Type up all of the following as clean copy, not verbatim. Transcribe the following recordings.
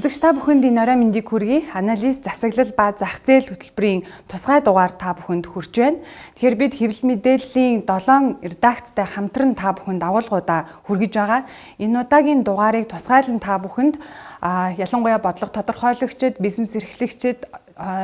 Сонсогч та бүхэнд энэ орой мэндийг хүргэе. Анализ, засаглал ба зах зээл хөтөлбөрийн тусгай дугаар та бүхэнд хүрч байна. Тэгэхээр бид хэвлэл мэдээллийн 7 редакцтай хамтран та бүхэнд агуулгуудаа хүргэж байгаа. Энэ удаагийн дугаарыг тусгайлан та бүхэнд ялангуяа бодлого тодорхойлогчид, бизнес эрхлэгчид,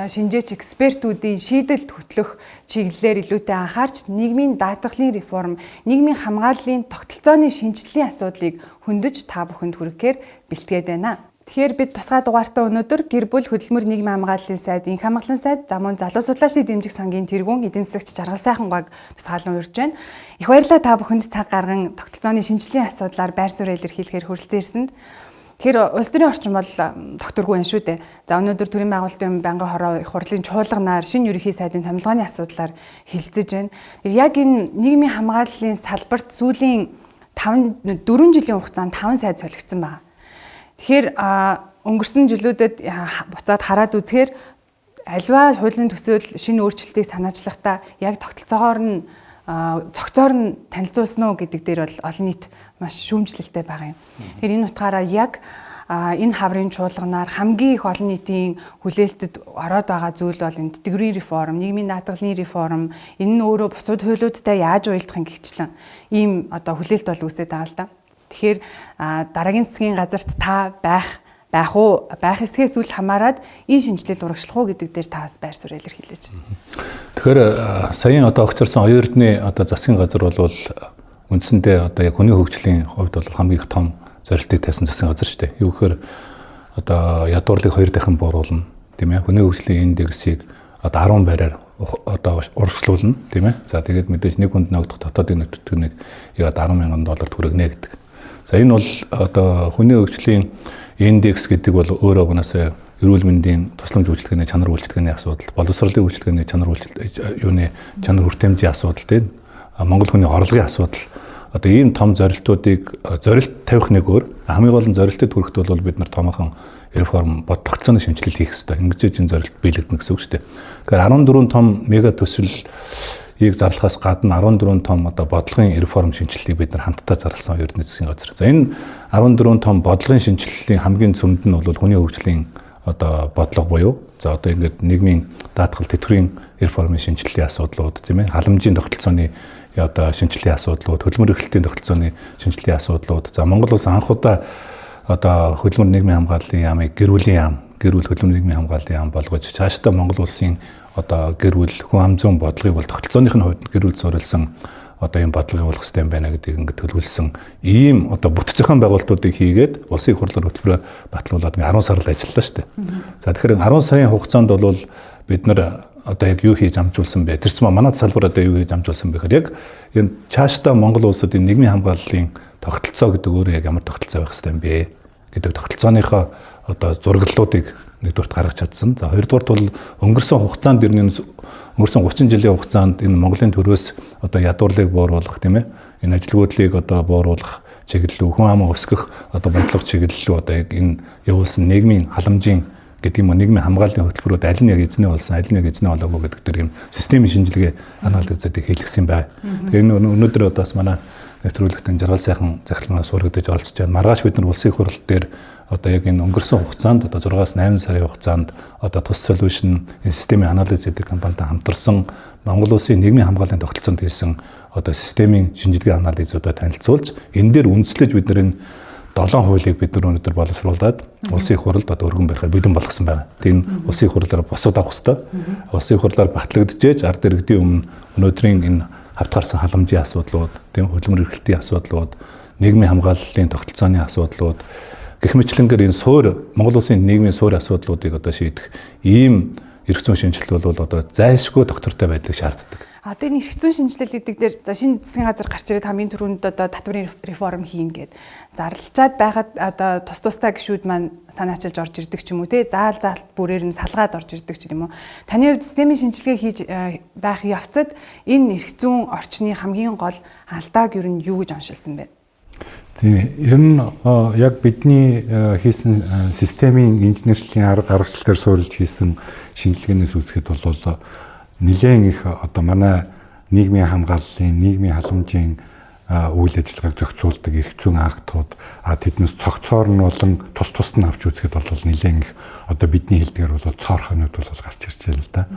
шинжээч экспертүүдийн шийдэлд хөтлөх чиглэлээр илүүтэй анхаарч нийгмийн даатгалын реформ, нийгмийн хамгааллын тогтолцооны шинжилгээний асуудлыг хөндөж та бүхэнд хүргэхээр бэлтгээд байна. Тэгэхээр бид тусгай дугаартаа өнөөдөр гэр бүл хөдөлмөр нийгмийн хамгааллын сайд, инх хамгааллын сайд, за мөн залуу судлаачдын дэмжих сангийн тэргүүн эдийн засагч жаргал сайхан гог тусгаалan урьж байна. Их баярлалаа та бүхэнд цаг гарган тогтолцооны шинжилгээний асуудлаар байр суурь илэрхийлэхээр хүрэлцэн ирсэнд. Тэгэхээр улс төрийн орчин бол докторгүй юм шүү дээ. За өнөөдөр төрийн байгуулалтын байнгын хороо их хурлын чуулганаар шинэ ерөнхий сайдын томилгооны асуудлаар хилцэж байна. Яг энэ нийгмийн хамгааллын салбарт сүүлийн 4 жилийн хугацаанд 5 сайд солигдсон байна. Тэгэхээр өнгөрсөн жилүүдэд буцаад хараад үзэхээр альва хуулийн төсөөл шинэ өөрчлөлтийг санаачлахдаа яг тогтолцоогоор нь цогцоор нь танилцуулсан уу гэдэг дээр бол олон нийт маш шүүмжлэлтэй байгаа юм. Тэгэхээр энэ утгаараа яг энэ хаврын чуулганаар хамгийн их олон нийтийн хүлээлтэд ороод байгаа зүйл бол энэ тэтгэврийн реформ, нийгмийн даатгалын реформ, энэ нь өөрөө бусад хуулиудтай яаж уялдах гихчлэн ийм одоо хүлээлт бол үүсээд байгаа л да. Тэгэхээр дараагийн засгийн газарт та байх эсхээс үл хамааран энэ шинжилэл урагшлах уу гэдэг дээр таас байр суурь илэрхийлж. Тэгэхээр саяын одоо огцорсон 2 эрдний одоо засгийн газар бол үндсэндээ одоо яг хүний хөгжлийн хувьд бол хамгийн их том зорилтыг тавьсан засгийн газар шүү дээ. Юу гэхээр одоо ядуурлыг 2 дахин бууруулна, тийм ээ. Хүний хөгжлийн индексийг одоо 10 байраар одоо урагшлуулна, тийм ээ. За тэгээд мэдээж нэг хүнд ногдох дотоодын нөхцөлийг яг $10,000 хүргэнэ гэдэг. За энэ бол одоо хүний хөгжлийн индекс гэдэг бол өөрөө угаасаа эрүүл мэндийн тусламж үйлчилгээний чанар үйлчилгээний асуудал, боловсролын үйлчилгээний чанар хүртээмжийн асуудал тийм Монгол хүний орлогын асуудал. Одоо ийм том зорилтуудыг зорилт тавих нэг өөр, хамгийн гол нь зорилтод хүрэхэд бол бид нар томоохон реформ бодлогоцооны шинжилэл хийх хэрэгтэй. Ингэж энэ зорилт биелэгдэнэ гэсэн үг шүү дээ. Тэгэхээр 14 том мега төсөлийг зарлахаас гадна 14 том одоо бодлогын реформ шинжилэлийг бид нар хамтдаа зарласан ерөнхий засгийн газар. За энэ 14 том бодлогын шинжиллийн хамгийн цөмд нь бол хүний хөгжлийн одоо бодлого буюу за одоо ингээд нийгмийн даатгал тэтгэврийн реформын шинжиллийн асуудлууд тийм ээ, халамжийн тогтолцооны одоо шинжиллийн асуудлууд, хөдөлмөр эрхлэлтийн тогтолцооны шинжиллийн асуудлууд. За Монгол улс анх удаа одоо хөдөлмөр нийгмийн хамгааллын яамыг гэр бүл хөдөлмөр нийгмийн хамгааллын яам болгож цаашдаа Монгол улсын одоо гэр бүл хүн ам зүйн бодлогыг бол тогтолцооных нь хувьд гэр бүл зориулсан одоо ийм бодлого явуулах хэрэгтэй юм байна гэдгийг ингээд төлөвлөсөн ийм одоо бүтэц зохион байгуулалтуудыг хийгээд улсын хурлаар хөтөлбөрөөр батлуулаад 10 сар л ажиллалаа шүү дээ. За тэгэхээр 10 сарын хугацаанд бол бид нар одоо яг юу хийж амжуулсан бэ? Тэр чинь манай салбар одоо юу хийж амжуулсан бэ гэхээр яг энэ цаашдаа Монгол улсад энэ нийгмийн хамгааллын тогтолцоо гэдэг өөрөө яг ямар тогтолцоо байх хэрэгтэй юм бэ гэдэг тогтолцооныхоо одоо зураглалуудыг нэгдүгээрт гаргаж чадсан. За хоёрдугаарт бол өнгөрсөн хугацаанд өнгөрсөн 30 жилийн хугацаанд энэ Монголын төрөөс одоо ядуурлыг бууруулах тийм ээ. Энэ ажилгүйдлийг одоо бууруулах чиглэл, хүн амын өсгөх одоо бодлого чиглэл одоо яг энэ явуулсан нийгмийн халамжийн гэдэг юм нийгмийн хамгааллын хөтөлбөрүүд аль нь яг эзнээ болсон, аль нь яг эзнээ болоогүй гэдэг дээр юм системийн шинжилгээ анализуудыг хийлгэсэн байна. Тэгээ өнөөдөр одоо бас манай нэвтрүүлэгтэн жаргал сайхан захиралнаас урагдаж оролцож байна. Маргааш бид нар улсын хурал дээр одоо яг энэ өнгөрсөн хугацаанд одоо 6-8 сарын хугацаанд одоо тус солиушн энэ системийн анализ гэдэг компанитай хамтарсан Монгол улсын нийгмийн хамгааллын тогтолцоонд хийсэн одоо системийн шинжилгээ анализуудаа танилцуулж энэ дээр үндэслэж бид нар энэ 7 хуулийг бид нар өнөөдөр боловсруулад улсын хурлд одоо өргөн барихаар бэлэн болгосон байна. Тэгээд энэ улсын хурлаар босоод авах хэрэгтэй. Улсын хурлаар батлагдчихэж ард иргэдийн өмнө өнөөдрийн энэ хавтгаарсан халамжийн асуудлууд, тийм хөдөлмөр эрхлэлтийн асуудлууд, нийгмийн хамгааллын тогтолцооны асуудлууд гэх мэтлэнгээр энэ суур Монгол улсын нийгмийн суур асуудлуудыг одоо шийдэх ийм эрх зүйн шинжилэл бол одоо зайлшгүй доктортой байдлыг шаарддаг. Одоо энэ эрх зүйн шинжилэл гэдэг дээр за шинэ засгийн газар гарч ирээд хамгийн түрүүнд одоо татврын реформ хийн гэд зарлалчаад байхад одоо тустай гишүүд маань санаачилж орж ирдэг ч юм уу те заалт бүрээр нь салгаад орж ирдэг ч юм уу. Таны хувьд системийн шинжилгээ хийж байх явцад энэ эрх зүйн орчны хамгийн гол алдааг ер нь юу гэж оншилсан бэ? Тийм ер нь яг бидний хийсэн системийн инженерийн арга гаргацлаар суурилж хийсэн шинжилгээнээс үзэхэд бол нэлээд их одоо манай нийгмийн хамгааллын, нийгмийн халамжийн үйл ажиллагааг зохицуулдаг эрх зүйн актууд тэднээс цогцоор нь болон тус нь авч үзэхэд бол нэлээд их одоо бидний хэлдгээр бол цоорхойнууд бол гарч ирж байна л да.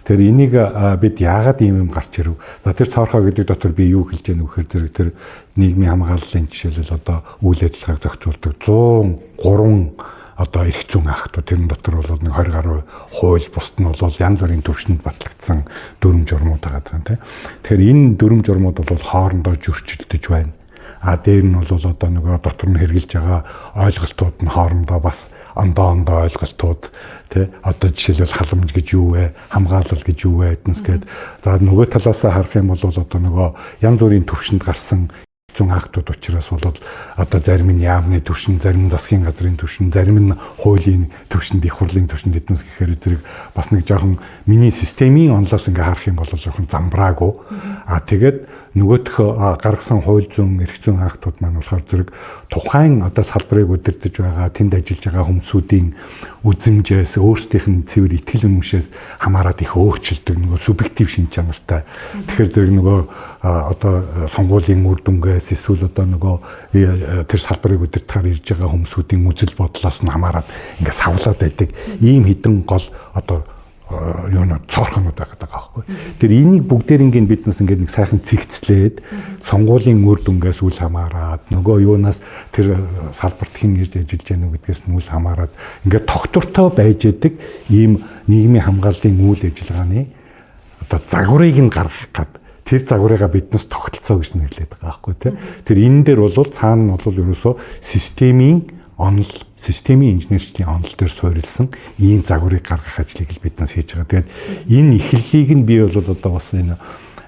Тэгэхээр энийг бид яагаад ийм юм гарч ирв? За тэр цоорхой гэдэг дотор би юу хэлж яах вэ гэхээр тэр нийгмийн хамгааллын жишээлбэл одоо үйл ажиллагааг зохицуулдаг 103 одоо эрх зүйн актууд тэрэн дотор бол нэг 20 гаруй хууль бусд нь бол янз бүрийн төвшөнд батлагдсан дүрм журмууд байгаа юм тийм. Тэгэхээр энэ дүрм журмууд бол хоорондоо зөрчилдөж байна. Дээр нь бол одоо нөгөө дотор нь хэрглэж байгаа ойлголтууд нь хоорондоо бас ондоо ойлголтууд тий одоо жишээлбэл халамж гэж юу вэ, хамгаалал гэж юу вэ гэднээс гээд за нөгөө талаас харах юм бол одоо нөгөө янз бүрийн төвшөнд гарсан зүүн актууд учраас бол одоо зарим нь яамны төвшин, зарим нь засгийн газрын төвшин, зарим нь хуулийн төвшинд, их хурлын төвшинд эднээс гэхээр зэрэг бас нэг жоохон миний системийн онлоос ингээ харах юм бол жоохон замбраагүй. Тэгээд нөгөөх гаргасан хууль зүйн, эрх зүйн актууд маань болохоор зэрэг тухайн одоо салбарыг удирдах байгаа, тэнд ажиллаж байгаа хүмүүсийн үзмжээс, өөрсдийнх нь цэвэр итгэл үнэмшээс хамаарат их өөрчлөлдөг нөгөө субъектив шин чанартай. Тэгэхээр зэрэг нөгөө одоо сонгуулийн үр дүнгээс эсвэл одоо нөгөө тэр салбарыг удирдахаар ирж байгаа хүмүүсийн үзэл бодлоос нь хамаарат ингээ савлаад байдаг ийм хідэн гол одоо цоорхонууд байгаа байхгүй. Тэр энийг бүгдээрингийн биднес ингээд нэг сайхан цэгцлээд сонгуулийн үр дүнгээс үл хамааран нөгөө юунаас тэр салбарт хэн ирж ажиллаж байна уу гэдгээс нь үл хамааран ингээд тогтвортой байж идэг ийм нийгмийн хамгааллын үйл ажиллагааны одоо загварыг нь гаргах гад тэр загварыгаа биднес тогтолцоо гэж нэрлэдэг байгаа байхгүй тий. Тэр энэ дээр бол цаана нь бол ерөөсөө системийн инженерчлийн онол дээр суурилсан ийм загварыг гаргах ажлыг л биднээс хийж байгаа. Тэгээд энэ эхлэлийг нь би бол одоо бас энэ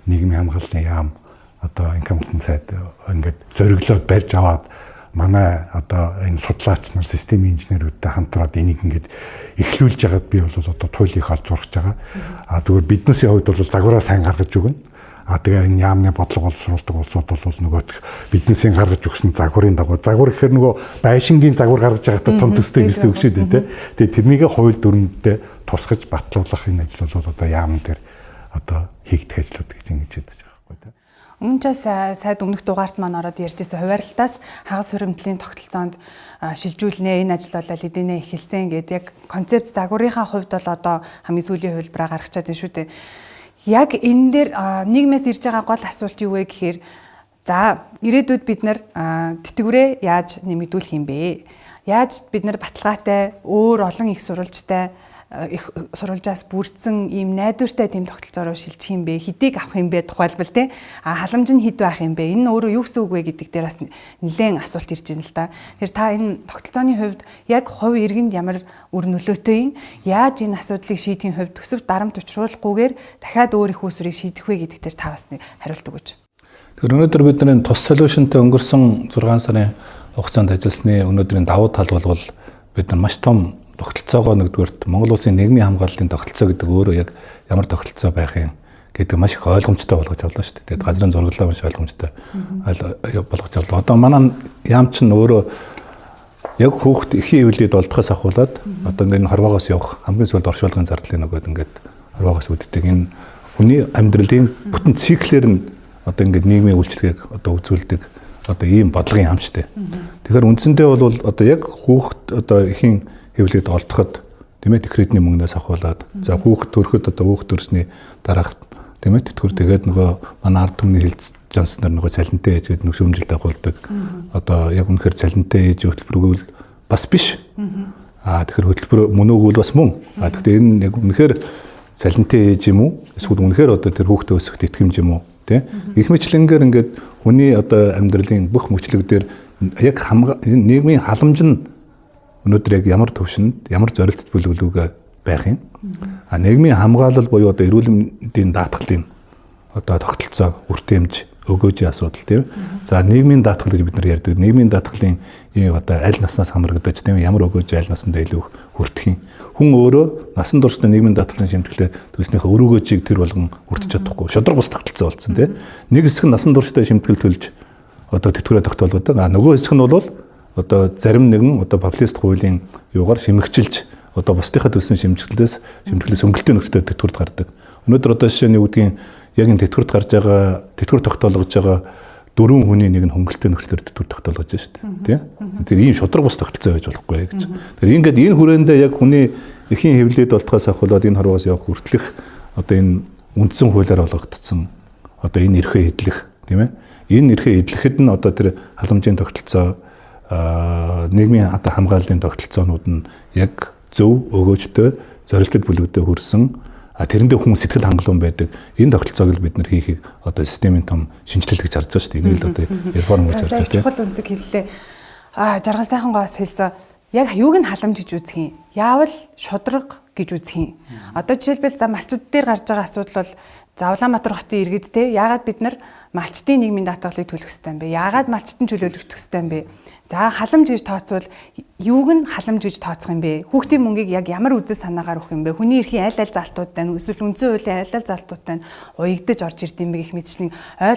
нийгмийн хамгааллын яам одоо инкомтын сайд ингээд зориглоод барьж аваад манай одоо энэ судлаач нар системийн инженерүүдтэй хамтраад энийг ингээд эхлүүлж байгаад би бол одоо туйлыг олж зурж байгаа. Тэгвэл биднээсийн хувьд бол загвараа сайн гаргаж өгнө. Тэгээ энэ яамны бодлого боловсруулдаг улсууд бол нөгөө биднээсийн гаргаж өгсөн загварын дагуу загвар гэхээр нөгөө байшингийн загвар гаргаж байгаадаа том төстэй гэсэн үг шүү дээ. Тэгээ тэрнийгээ хууль дүрмдээ тусгаж батлуулах энэ ажил бол одоо яамн дээр одоо хийгдэх ажлууд гэж ингэж ядаж байгаа байхгүй тий. Өмнө ч сайд өмнөх дугаарт маань ороод ярьж байсан хуваарлтаас хагас хуримтлалын тогтолцоонд шилжүүлнэ энэ ажил болол эдийнэ эхэлсэн гэдэг яг концепт загварынхаа хувьд бол одоо хамгийн сүүлийн хувилбараа гаргачаад байна шүү дээ. Яг энэ дээр нийгмээс ирж байгаа гол асуулт юу вэ гэхээр за ирээдүйд бид нар тэтгэврээ яаж нэмэгдүүлэх юм бэ? Яаж бид нар баталгаатай өөр олон их сурвалжтай их сурвалжаас бүрдсэн ийм найдвартай тэм тогтолцоороо шилжих юм бэ? Хэдийг авах юм бэ? Тухайлбал тий халамж нь хэд байх юм бэ? Энэ өөрөө юу гэсэн үг вэ гэдэг дээр бас нэлээд асуулт ирж байна л да. Тэгэхээр та энэ тогтолцооны хувьд яг хувь иргэнд ямар үр нөлөөтэй юм? Яаж энэ асуудлыг шийдэхин хувьд төсөв дарамт учруулахгүйгээр дахиад өөр их үүсвэрийг шийдэх вэ гэдэг дээр та бас нэг хариулт өгөөч. Тэгэхээр өнөөдөр бид нар тус солиушнтай өнгөрсөн 6 сарын хугацаанд ажилласны өнөөдрийн давуу тал бол бид нар маш том тогтолцоогоо нэгдүгээрт Монгол улсын нийгмийн хамгааллын тогтолцоо гэдэг өөрөө яг ямар тогтолцоо байх юм гэдэг маш их ойлгомжтой болгож авлаа шүү дээ. Тэгээд газрын зураглалаа маш ойлгомжтой болгож авлаа. Одоо манай яам ч өөрөө яг хүүхд эхийн эвлэлд олдохоос ахуулаад одоо энэ хорвоогоос явах хамгийн сүүлд оршуулгын зардлын нөгөөд ингээд хорвоогоос үүддэг энэ хүний амьдралын бүтэн циклэр нь одоо ингээд нийгмийн үйлчлэгийг одоо үзүүлдэг одоо ийм бодлогын яам шүү дээ. Тэгэхээр үндсэндээ бол одоо яг хүүхд одоо эхийн хэвлээд олдоход тийм ээ кредитний мөнгнөөс ахуулаад за хүүхд төрөхөд одоо хүүхд төрсний дараах тийм ээ тэтгэвэр тэгээд нөгөө манай ард түмний хэлж нар нөгөө цалинтай ээж гэдэг нэг шүүмжилт агуулдаг одоо яг үнэхээр цалинтай ээж хөтөлбөргүүл бас биш тэгэхээр хөтөлбөр мөн үгүй бас мөн гэхдээ энэ яг үнэхээр цалинтай ээж юм уу эсвэл үнэхээр одоо тэр хүүхдээ өсөхд итгэмж юм уу тийм их мэтлэнгээр ингээд хүний одоо амьдралын бүх мөчлөгдөр яг нийгмийн халамж нь өнөөдөр яг ямар төвшөнд ямар зорилттой бүлэглүүгээ байх юм. Нийгмийн хамгаалал буюу одоо эрүүл мэндийн даатгалын одоо тогтолцоо, үртэмж, өгөөжийн асуудал тийм. За нийгмийн даатгал гэж бид нар ярьдаг. Нийгмийн даатгалын одоо аль наснаас хамрагдаж тийм ямар өгөөж аль насандаа илүү хүртэх юм. Хүн өөрөө насан туршдаа нийгмийн даатгалын шимтгэлээ төснийхөө өрөөгөөжийг тэр болгон хүртэж чадахгүй. Шодрог бус тогтолцоо болсон тийм. Нэг хэсэг нь насан туршдаа шимтгэл төлж одоо тэтгэврээ тогтоолгодог. Нөгөө хэсэг нь бол одоо зарим нэгэн одоо популист хуулийн юугаар шимэгчилж одоо бусдынхаа төлсөн шимтгэлээс өнгөлтөө нөхцөлтэй тэтгэврт гардаг. Өнөөдөр одоо жишээ нь юу гэдгийг яг энэ тэтгэврт гарч байгаа тэтгэвэр тогтоолгож байгаа 4 хүний нэг нь хөнгөлтэй нөхцөлөөр төр тогтоолгож байна шүү дээ. Тийм. ийм шудраг бас тогтолцоо байж болохгүй гэж. Тэгэхээр ингээд энэ хүрээндээ яг хүний эхийн хэвлэлд болтгоос ахвалаад энэ хорвоос явах хүртэлх одоо энэ үндсэн хуулиар олгогдсон одоо энэ эрхээ эдлэх тийм ээ. Энэ эрхээ эдлэхэд нь одоо тэр халамжийн тогтолцоо нийгмийн одоо хамгааллын тогтолцоонууд нь яг зөв өгөөжтэй зорилттой бүлэгдээ хүрсэн тэрэндээ хүмүүс сэтгэл хангалуун байдаг. Энэ тогтолцоог л бид нар хийхийг одоо системийн том шинжилэл гэж харж байгаа шүү дээ. Энийг л одоо реформ гэж харж байгаа тийм. Чухал үнцэг хэллээ. Жаргал сайхан гоос хэлсэн. Яг юуг нь халамж гэж үзэх юм? Яавал шудраг гэж үзэх юм? Одоо жишээлбэл за малчид дээр гарч байгаа асуудал бол за Улаанбаатар хотын иргэд те яагаад бид нар малчтын нийгмийн даатгалыг төлөх ёстой юм бэ? Яагаад малчтан чөлөөлөх ёстой юм бэ? За халамж гэж тооцвол юуг нь халамж гэж тооцох юм бэ? Хүүхдийн мөнгийг яг ямар үзэл санаагаар өгөх юм бэ? Хүний эрхийн аль залтуудтай нь эсвэл үндсэн хуулийн аль залтуудтай нь уягдаж орж ирд юм бэ гэх мэтчлийн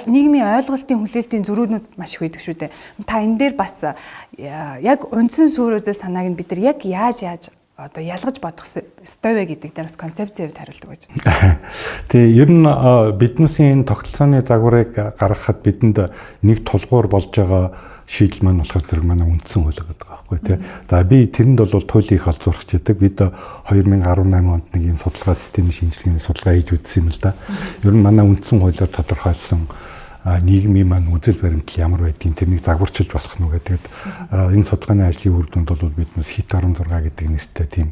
нийгмийн ойлголтын хүлээлтийн зөрүүнүүд маш их байдаг шүү дээ. Та энэ дээр бас яг үндсэн суурь үзэл санааг нь бид нар яг яаж одоо ялгаж бодох ёстой вэ гэдэг дээр бас концепцийн хувьд хариулдаг байж. Тэгээ ер нь биднээсийн тогтолцооны загварыг гаргахад бидэнд нэг тулгуур болж байгаа шийдэл маань болохоор тэр манай үндсэн хууль гэдэг байгаа байхгүй тий. За би тэрэнд бол туйлын их олзуурч яадаг. Бид 2018 онд нэг юм судалгаа системийн шинжилгээний судалгаа хийж үзсэн юм л да. Ер нь манай үндсэн хуулиар тодорхойлсон нийгмийн маань үзэл баримтлал ямар байдгийг тэрнийг загварчилж болох нь гэдэг. Энэ судалгааны ажлын үр дүнд бол биднээс хит 16 гэдэг нэртэй тийм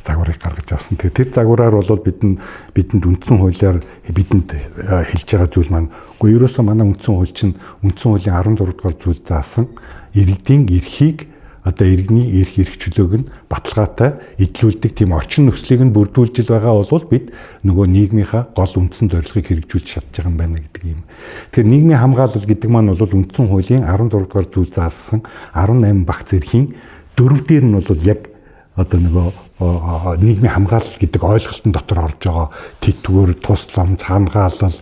загварыг гаргаж авсан. Тэгэхээр тэр загвараар бол бидэнд үндсэн хуулиар бидэнд хэлж байгаа зүйл маань үгүй ерөөсөө манай үндсэн хууль чинь үндсэн хуулийн 16 дугаар зүйл заасан иргэдийн эрхийг одоо иргэний эрх чөлөөг нь баталгаатай эдлүүлдэг тийм орчин нөхцөлийг нь бүрдүүлж байгаа бол бид нөгөө нийгмийнхаа гол үндсэн зорилгыг хэрэгжүүлж чадж байгаа юм байна гэдэг юм. Тэгэхээр нийгмийн хамгаалал гэдэг маань бол үндсэн хуулийн 16 дугаар зүйл заасан 18 багц эрхийн 4 дээр нь бол яг одоо нөгөө нийгмийн хамгаалал гэдэг ойлголтын дотор орж байгаа тэтгэвэр, тусламж, хамгаалал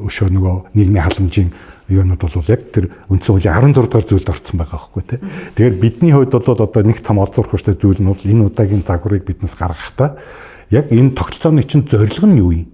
өшөө нөгөө нийгмийн халамжийн юунууд бол яг тэр үндсэн хуулийн 16 дугаар зүйлд орсон байгаа байхгүй тий. Тэгэхээр бидний хувьд бол одоо нэг том олзуурхуштай зүйл нь бол энэ удаагийн загварыг биднес гаргахдаа яг энэ тогтолцооны чинь зорилго нь юу юм?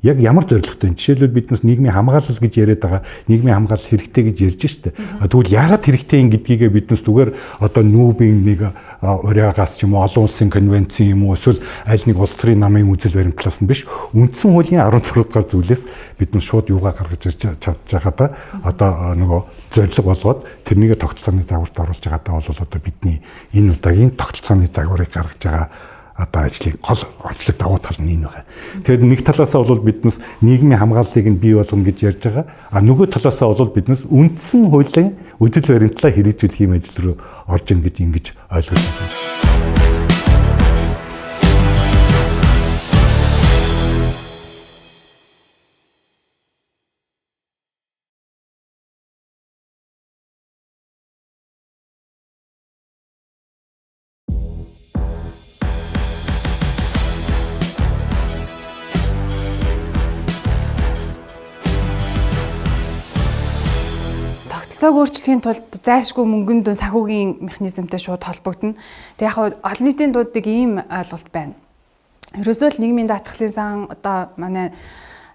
Яг ямар зорилготой? Жишээлбэл биднес нийгмийн хамгаалал гэж яриад байгаа. Нийгмийн хамгаалал хэрэгтэй гэж ярьж штэ. Тэгвэл яагаад хэрэгтэй юм гэдгийгээ биднес зүгээр одоо нүүбийн нэг уриагаас ч юм уу олон улсын конвенцийн юм уу эсвэл аль нэг улс төрийн намын үзэл баримтлаас нь биш үндсэн хуулийн 16 дугаар зүйлээс биднес шууд юугаа гаргаж ирж чадж байгаадаа одоо нөгөө зорилго болгоод тэрнийг тогтолцооны загварт оруулж байгаадаа бол одоо бидний энэ удаагийн тогтолцооны загварыг гаргаж байгаа одоо ажлын гол онцлог давуу тал нь энэ байна. Тэгэхээр нэг талаасаа бол биднес нийгмийн хамгааллыг нь бий болгоно гэж ярьж байгаа. Нөгөө талаасаа бол биднес үндсэн хуулийн үзэл баримтлалаа хэрэгжүүлэх юм ажил руу орж ийн гэж ингэж ойлгож байна. Цаг өөрчлөхийн тулд зайлшгүй мөнгөн дүн санхүүгийн механизмтай шууд холбогдно. Тэг яг олон нийтийн дууддаг ийм ойлголт байна. Ерөөсөө л нийгмийн даатгалын сан одоо манай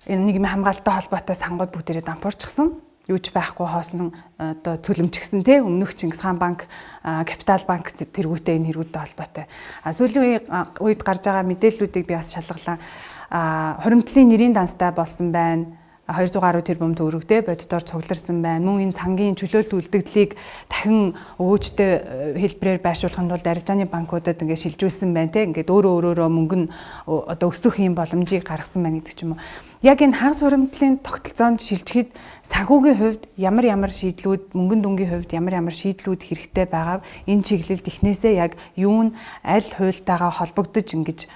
энэ нийгмийн хамгаалалттай холбоотой сангууд бүгдээрээ дампуурчихсан. Юу ч байхгүй хоосон одоо цөлөмчгсөн те өмнөх Чингис хаан банк, Капитал банк тэргүүтэй энэ хэрэгүүдтэй холбоотой. Сүүлийн үед гарч байгаа мэдээллүүдийг би бас шалгалаа. Хуримтлалын нэрийн данстай болсон байна. 200 гаруй тэрбум төгрөгтэй боддоор цугларсан байна. Мөн энэ сангийн чөлөөлт үлдэгдлийг дахин өвөөжтэй хэлбэрээр байршуулахын тулд арилжааны банкудад ингээд шилжүүлсэн байна те. Ингээд өөрөөрөө мөнгө нь одоо өсөх юм боломжийг гаргасан байна гэдэг ч юм уу. Яг энэ хагас хуримтлалын тогтолцоонд шилжихэд санхүүгийн хувьд ямар шийдлүүд, мөнгөн дүнгийн хувьд ямар шийдлүүд хэрэгтэй байгааг энэ чиглэлд эхнээсээ яг юу нь аль хуультайгаа холбогдож ингэж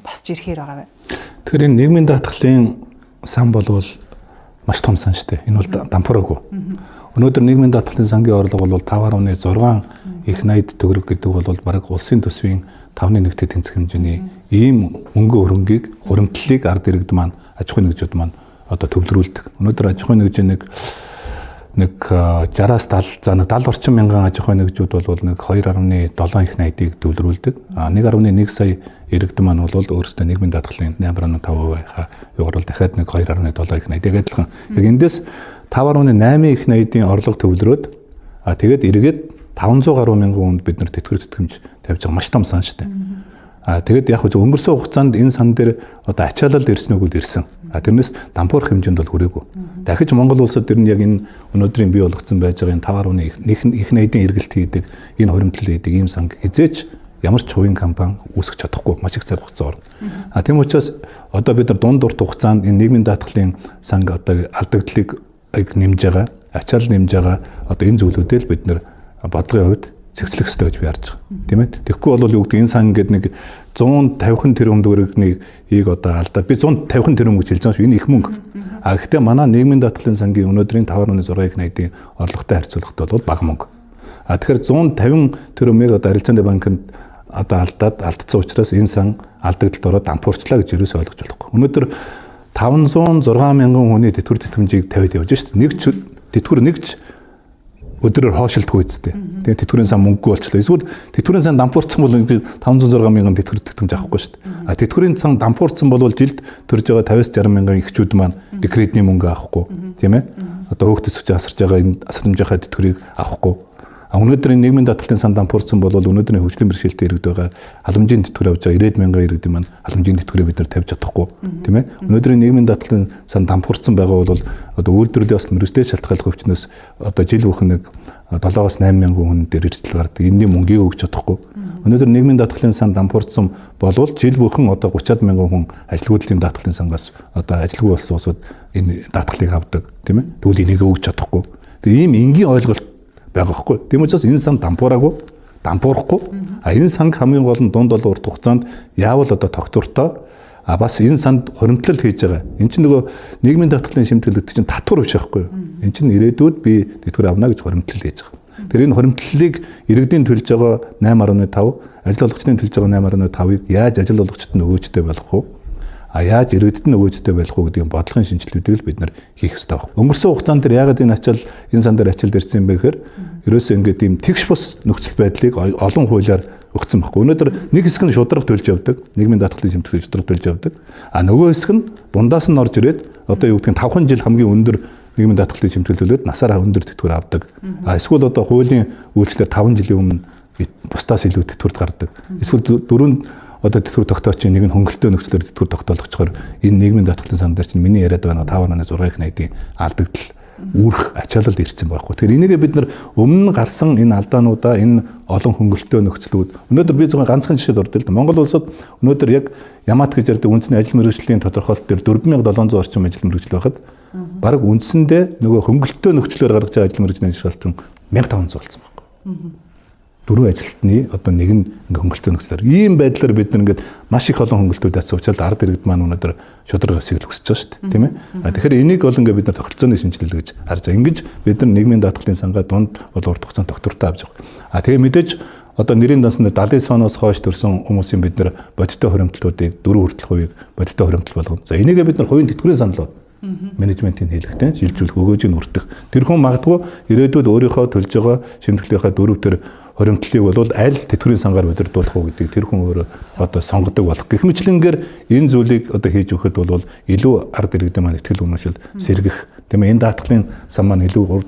босч ирэхээр байгаа вэ? Тэгэхээр энэ нийгмийн даатгалын сан болвол маш том сан шүү дээ. Энэ бол дампуураагүй. Өнөөдөр нийгмийн даатгалын сангийн орлого бол 5.6 их 80 төгрөг гэдэг бол бараг улсын төсвийн 5.1-тэй тэнцэх хэмжээний ийм мөнгө хөрөнгийг хуримтлалыг ард иргэд маань аж ахуйн нэгжүүд маань одоо төвлөрүүлдэг. Өнөөдөр аж ахуйн нэгж нэг 60-аас 70 за 70 орчим мянган аж ахуйн нэгжүүд бол нэг 2.7 их 80-ыг төвлөрүүлдэг. 1.1 сая иргэд маань бол өөрсдөө нийгмийн даатгалын 8.5%-ийнхаа югаар бол дахиад нэг 2.7 их 80-ыг адилхан. Яг эндээс 5.8 их найдын орлого төвлөрөөд тэгээд эргээд 500 гаруй мянган хүнд бид нар тэтгэвэр тэтгэмж тавьж байгаа маш том сан шүү дээ. Тэгээд яг хөө өнгөрсөн хугацаанд энэ сан дээр одоо ачаалал ирсэн үгүүд ирсэн. Тэрнээс дампуурах хэмжээнд бол хүрээгүй. Дахиж Монгол улсад тэр нь яг энэ өнөөдрийн бий болгоцсон байж байгаа энэ 5.1 их найдын эргэлт хийдэг, энэ хоримтлал хийдэг ийм сан хизээч ямар ч хувийн компани үүсгэж чадахгүй маш их цаг хугацаа орно. Тийм учраас одоо бид нар дунд урт хугацаанд энэ нийгмийн даатгалын сан одоо алдагдлыг нэмж байгаа, ачаал нэмж байгаа одоо энэ зүйлүүдээ л бид нар бодлогын хувьд цэгцлэх ёстой гэж би харж байгаа. Тийм ээ. Тэгэхгүй бол юу гэдэг энэ сан гэдэг нэг 150 тэрбум төгрөгийг одоо алдаад би 150 тэрбум гэж хэлж байгаа шүү. Энэ их мөнгө. Гэхдээ манай нийгмийн даатгалын сангийн өнөөдрийн 5.6 их найдын орлоготой харьцуулахад бол бага мөнгө. Тэгэхээр 150 тэрбумыг одоо арилжааны банкнд одоо алдсан учраас энэ сан алдагдлалд ороод дампуурчлаа гэж ерөөсөй ойлгож болохгүй. Өнөөдөр 506 мянган хүний тэтгэвэр тэтгэмжийг тавиад явж шүү дээ. Нэг ч тэтгэвэр нэгж өдрөөр хоошилдгүй үсттэй. Тэгээд тэтгэврийн сан мөнгөгүй болчихлоо. Эсвэл тэтгэврийн сан дампуурсан бол 506 мянган тэтгэвэр тэтгэмж авахгүй шүү дээ. Тэтгэврийн сан дампуурсан бол жилд төрж байгаа 50-60 мянган эхчүүд маань декретний мөнгө авахгүй, тийм ээ. Одоо хөөх төсөгч асарж байгаа энэ асрамжийнхаа тэтгэврийг авахгүй. Өнөөдрийн нийгмийн даатгалын сан дампуурсан бол өнөөдрийн хөгжлийн бэрхшээлтэй иргэд байгаа халамжийн тэтгэвэр авч байгаа 90 мянган иргэдийн маань халамжийн тэтгэврээ бид нар тавьж чадахгүй, тийм ээ. Өнөөдрийн нийгмийн даатгалын сан дампуурсан байгаа бол одоо үйлдвэрлэлийн бас мөрөстэй шалтгааллах өвчнөөс одоо жил бүхэн нэг 7-8 мянган хүн дээр эрсдэл гардаг. Энэний мөнгийг өгч чадахгүй. Өнөөдөр нийгмийн даатгалын сан дампуурсан болвол жил бүхэн одоо 30-аад мянган хүн ажилгүйдлийн даатгалын сангаас одоо ажилгүй болсон улсууд энэ даатгалыг авдаг, тийм ээ. Тэгвэл энийг өгч чадахгүй. Тэгээ ийм энгийн ойлголт байгаа хгүй. Тийм учраас энэ сан дампуурахгүй. Энэ санг хамгийн гол нь дунд урт хугацаанд яавал одоо тогтвортой бас энэ санд хоримтлал хийж байгаа. Энд чинь нөгөө нийгмийн даатгалын шимтгэлэгт чинь татвар биш байхгүй юу? Энд чинь ирээдүйд би тэтгэвэр авна гэж хоримтлал хийж байгаа. Тэр энэ хоримтлалыг иргэдийн төлж байгаа 8.5, ажил олгогчдын төлж байгаа 8.5-ыг яаж ажил олгогчдод нөгөөжтэй болох вэ? Яаж иргэдэд нөгөөжтэй байх вэ гэдэг бодлогын шинжилгэүүдийг л бид нар хийх ёстой байна. Өнгөрсөн хугацаанд дээр яагаад энэ ачаал энэ сан дээр ачаал дэрсэн юм бэ гэхээр ерөөсөө ингээд ийм тэгш бус нөхцөл байдлыг олон хуулиар өгсөн байхгүй. Өнөөдөр нэг хэсэг нь шударга төлж явдаг, нийгмийн даатгалын шимтгэлийг шударга төлж явдаг. Нөгөө хэсэг нь дундаас нь орж ирээд одоо юу гэдэг нь 5 жил хамгийн өндөр нийгмийн даатгалын шимтгэл төлөөд насаараа өндөр тэтгэвэр авдаг. Эсвэл одоо хуулийн үйлчлэлээр 5 жилийн өмнө бусдаас илүү тэтгэвэрт гардаг. Эсвэл 4 одоо тэтгэвэр тогтоочийн нэг нь хөнгөлтөө нөхцлөөр тэтгэвэр тогтоолгочоор энэ нийгмийн даатгалын сан дээр чинь миний яриад байгаа 5.6 их найдын алдагдал үүрх ачаалал ирсэн байхгүй. Тэгэхээр энийгээ бид нар өмнө гарсан энэ алдаануудаа энэ олон хөнгөлтөө нөхцлүүд өнөөдөр би зөвхөн ганцхан жишээд ордог л да. Монгол улсад өнөөдөр яг Ямат гэж ярьдаг үндэсний ажил мэргэжлийн тодорхойлолт дээр 4700 орчим ажил мэргэжил байхад бараг үндсэндээ нөгөө хөнгөлтөө нөхцлөөр гаргаж байгаа ажил мэргэжлийн ажил 1500 болсон байхгүй. 4 ажилтны одоо нэг нь ингээ хөнгөлтөө нөхцлөөр ийм байдлаар бид нар ингээд маш их олон хөнгөлтүүд авсан учраас ард иргэд маань өнөөдөр шударга хэсэг хүсэж байгаа шүү дээ, тийм ээ. Тэгэхээр энийг бол ингээ бид нар тогтолцооны шинжилгээ гэж харж байгаа. Ингэж бид нар нийгмийн даатгалын сангаа дунд бол урт хугацаанд тогтвортой авч байгаа. Тэгээ мэдээж одоо нэрийн дансанд 70 оноос хойш төрсэн хүмүүсийн бид нар бодиттой хоримтлуудыг 4 хүртэл хувийг бодиттой хоримтл болгоно. За энийгээ бид нар хувийн тэтгэврийн санал менежментийн хэлэхтэй шилжүүлэх өгөөжийг нүрдэх. Тэр хүн магадгүй ирээдүйд өөрийнхөө төлж байгаа шимтгэлийнхаа 4 төр хоримтлалыг бол аль тэтгэврийн сангаар удирдуулах уу гэдэг тэр хүн өөрөө одоо сонгодог болох. Гэх мэтлэнгээр энэ зүйлийг одоо хийж өгөхөд бол илүү ард иргэдийн маань ихтгэл үнэмшил сэргэх. Тийм ээ энэ даатгалын сан маань илүү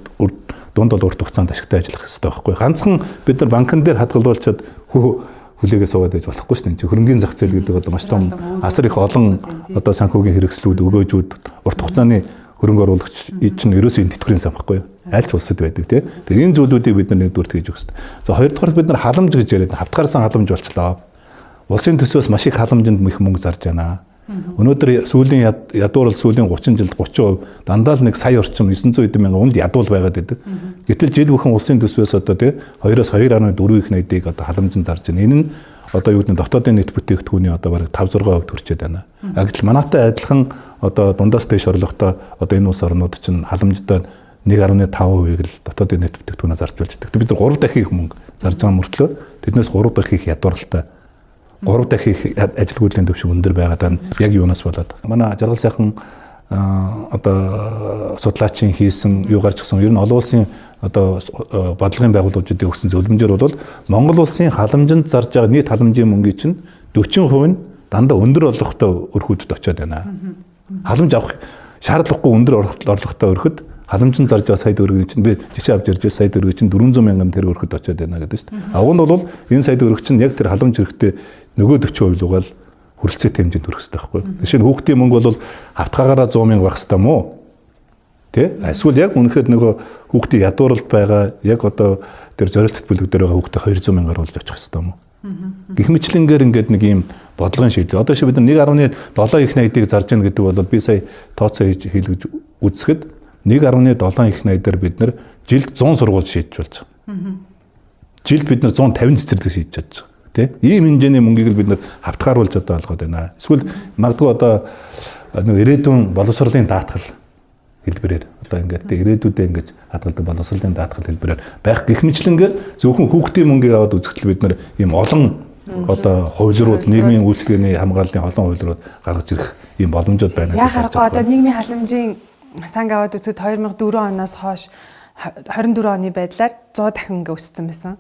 дунд урт хугацаанд ашигтай ажиллах хэрэгтэй байхгүй. Ганцхан бид нар банкн дээр хадгалуулчаад хүлээгээ суугаад байж болохгүй шүү дээ. Хөрөнгөний зах зээл гэдэг одоо маш том асар их олон одоо санхүүгийн хэрэгслүүд өгөөжүүд урт хугацааны хөрөнгө оруулагч чинь ерөөсөө энэ тэтгэврийн сан байхгүй юу? Аль ч улсад байдаг тийм. Тэгэхээр энэ зүйлүүдийг бид нар нэгдүгээр хийж өгөх хэрэгтэй. За хоёрдугаар бид нар халамж гэж яриад хавтгаар сан халамж болчлоо. Улсын төсвөөс маш их халамжинд их мөнгө зарж байна. Өнөөдөр сүүлийн ядуурл сүүлийн 30 жилд 30% дандаа л нэг сая орчим 900 эд мянган хүнд ядуул байгаад байдаг. Гэтэл жил бүхэн улсын төсвөөс одоо тийм 2-оос 2.4 их найдыг одоо халамжинд зарж байна. Энэ нь одоо юу гэдэг нь дотоодын нийт бүтээгдэхүүний одоо бараг 5-6% төрчээд байна. Гэтэл манайтай адилхан одоо дундаас дэш орлоготой одоо энэ улс орнууд чинь халамжтай 1.5%-ийг л дотоодын нийт бүтээгдэхүүнээ зарж болж байгаа. Бид нар 3 дахин их мөнгө зарж байгаа мөртлөө тэднээс 3 дахин их ядууралтай 3 дахин их ажилгүйдлийн төвшин өндөр байгаад яг юунаас болоод манай жаргал сайхан одоо судлаачийн хийсэн юу гарч гисэн ер нь олон улсын одоо бодлогын байгууллагуудын өгсөн зөвлөмжөөр бол Монгол улсын халамжинд зарж байгаа нийт халамжийн мөнгөний чинь 40% нь дандаа өндөр орлоготой өрхүүдэд очиод байна. Халамж авах шаардлагагүй өндөр орлоготой өрхөд халамжин зарж байгаа сая төгрөгийг чинь би жишээ авч ярьж сая төгрөгийг чинь 400 мянган тэр өрхөд очиод байна гэдэг шүү дээ. Уг нь бол энэ сая төгрөг чинь яг тэр халамж хэрэгтэй нөгөө 40% лугаал хүрэлцээтэй хэмжээнд хүрэх хэрэгтэй байхгүй. Жишээ нь хүүхдийн мөнгө бол хавтгаагаараа 100 мянга байх хэрэгтэй мó. Тэ? Эсвэл яг үнэхээр нөгөө хүүхдийн ядууралд байгаа яг одоо тэр зорилттой бүлэг дээр байгаа хүүхдээ 200 мянгаар болж очих хэрэгтэй мó. Гэх мэтлэнгээр ингээд нэг юм бодлогын шийдэл. Одоо бид нар 1.7 их найдыг зарж яах гэдэг бол би сая тооцоо хийлгэж үзэхэд 1.7 их найдаар бид нар жилд 100 сургууль шийдэж болж байгаа. Жилд бид нар 150 цэцэрлэг шийдэж чадж байгаа. Тэ? Ийм хэмжээний мөнгийг л бид нар хавтгааруулж одоо олгоод байна. Эсвэл магадгүй одоо нэг ирээдүйн боловсролын даатгал хэлбэрээр одоо ингээд ирээдүйдээ ингэж хадгалдаг боловсролын даатгал хэлбэрээр байх гэх мэтлэнгээр зөвхөн хүүхдийн мөнгийг аваад үзэхдээ бид нар ийм олон одоо хувилрууд нийгмийн үйлчлэгээний хамгааллын олон хувилрууд гаргаж ирэх ийм боломжууд байна гэж харж байгаа. Одоо нийгмийн халамжийн санг аваад үзэхэд 2004 оноос хойш 24 оны байдлаар 100 дахин ингээ өссөн байсан.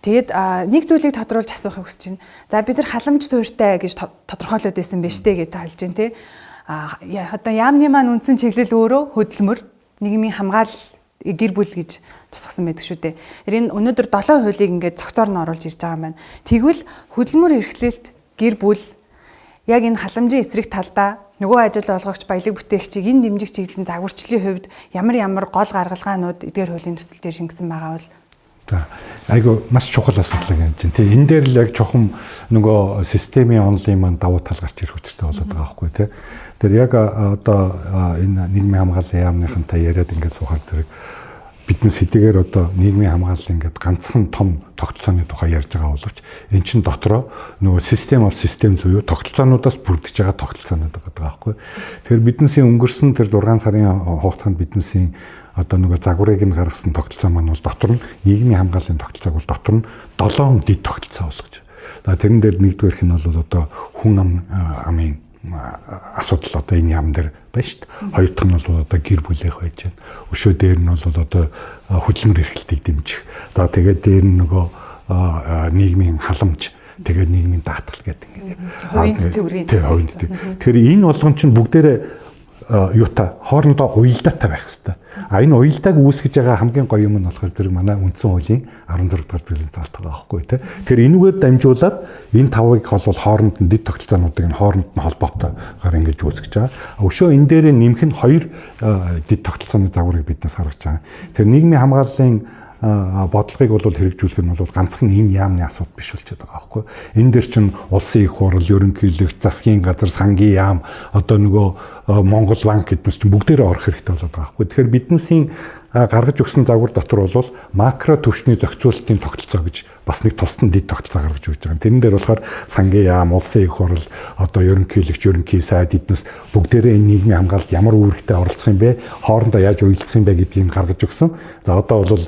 Тэгээд нэг зүйлийг тодруулж асуухыг хүсэж байна. За бид нар халамж суурьтай гэж тодорхойлоод байсан байж тээ гэж хэлж байна тий. Одоо яамны маань үндсэн чиглэл өөрөө хөдөлмөр, нийгмийн хамгаалал, гэр бүл гэж тусгасан байдаг шүү дээ. Энэ өнөөдөр 7%-ийг ингээд цогцоор нь оруулж ирж байгаа маань. Тэгвэл хөдөлмөр эрхлэлт, гэр бүл яг энэ халамжийн эсрэг талдаа нөгөө ажил олгогч, баялаг бүтээгчийг энэ дэмжих чиглэлийн загварчлалын хувьд ямар гол гаргалгаанууд эдгээр хуулийн төсөл дээр шингэсэн байгаа бол за айгу маш чухал асуудал гэж байна. Тэгээ энэ дээр л яг чухам нөгөө системийн онлын маань давуу тал гарч ирэх учиртай болоод байгаа байхгүй тий. Тэр яг одоо энэ нийгмийн хамгааллын яамныхантай яриад ингээд суухаар зэрэг биднес хэдийгээр одоо нийгмийн хамгааллын ингээд ганцхан том тогтолцооны тухай ярьж байгаа боловч эн чин дотроо нөгөө систем зүйн тогтолцоонуудаас бүрдэж байгаа тогтолцоонууд байгаа байхгүй. Тэгэхээр биднесийн өнгөрсөн тэр 6 сарын хугацаанд биднесийн одоо нөгөө загварыг нь гаргасан тогтолцоо маань бол дотор нь нийгмийн хамгааллын тогтолцоог бол дотор нь 7 дэд тогтолцоо болгож. Тэрэн дээр нэгдүгээрх нь бол одоо хүн амын асуудал одоо энэ яам дээр байна шүү дээ. Хоёр дахь нь бол одоо гэр бүлийнх байж байна. Өшөө дээр нь бол одоо хөдөлмөр эрхлэлтийг дэмжих. За тэгээд дээр нь нөгөө нийгмийн халамж, тэгээд нийгмийн даатгал гэдэг ингээд. Тэгэхээр энэ болгон чинь бүгдээрээ юутай хоорондоо уялдаатай байх хэрэгтэй. Энэ уялдааг үүсгэж байгаа хамгийн гоё юм нь болохоор тэр манай үндсэн хуулийн 16 дугаар зүйлийн талт байгаа байхгүй тий. Тэгэхээр энүүгээр дамжуулаад энэ тавыг холбол хооронд нь дэд тогтолцоонуудыг нь хооронд нь холбоотойгоор ингэж үүсгэж байгаа. Өшөө энэ дээр нэмэх нь 2 дэд тогтолцооны загварыг биднээс гаргаж байгаа. Тэр нийгмийн хамгааллын бодлогыг бол хэрэгжүүлэх нь бол ганцхан энэ яамны асуудал биш болчиход байгаа байхгүй. Энэ дэр чинь улсын их хурал, ерөнхийлөгч, засгийн газар, сангийн яам, одоо нөгөө Монгол банк гэднээс чинь бүгдээрээ орох хэрэгтэй болоод байгаа байхгүй. Тэгэхээр биднээсийн гаргаж өгсөн загвар дотор бол макро түвшний зохицуулалтын тогтолцоо гэж бас нэг тусдан дэд тогтолцоо гаргаж өгч байгаа. Тэрэн дээр болохоор сангийн яам, улсын их хурал, одоо ерөнхийлөгч, ерөнхий сайд эднээс бүгдээрээ энэ нийгмийн хамгаалалт ямар үүрэгтэй оролцох юм бэ? Хоорондоо яаж уялдах юм бэ гэдгийг гаргаж өгсөн. За одоо бол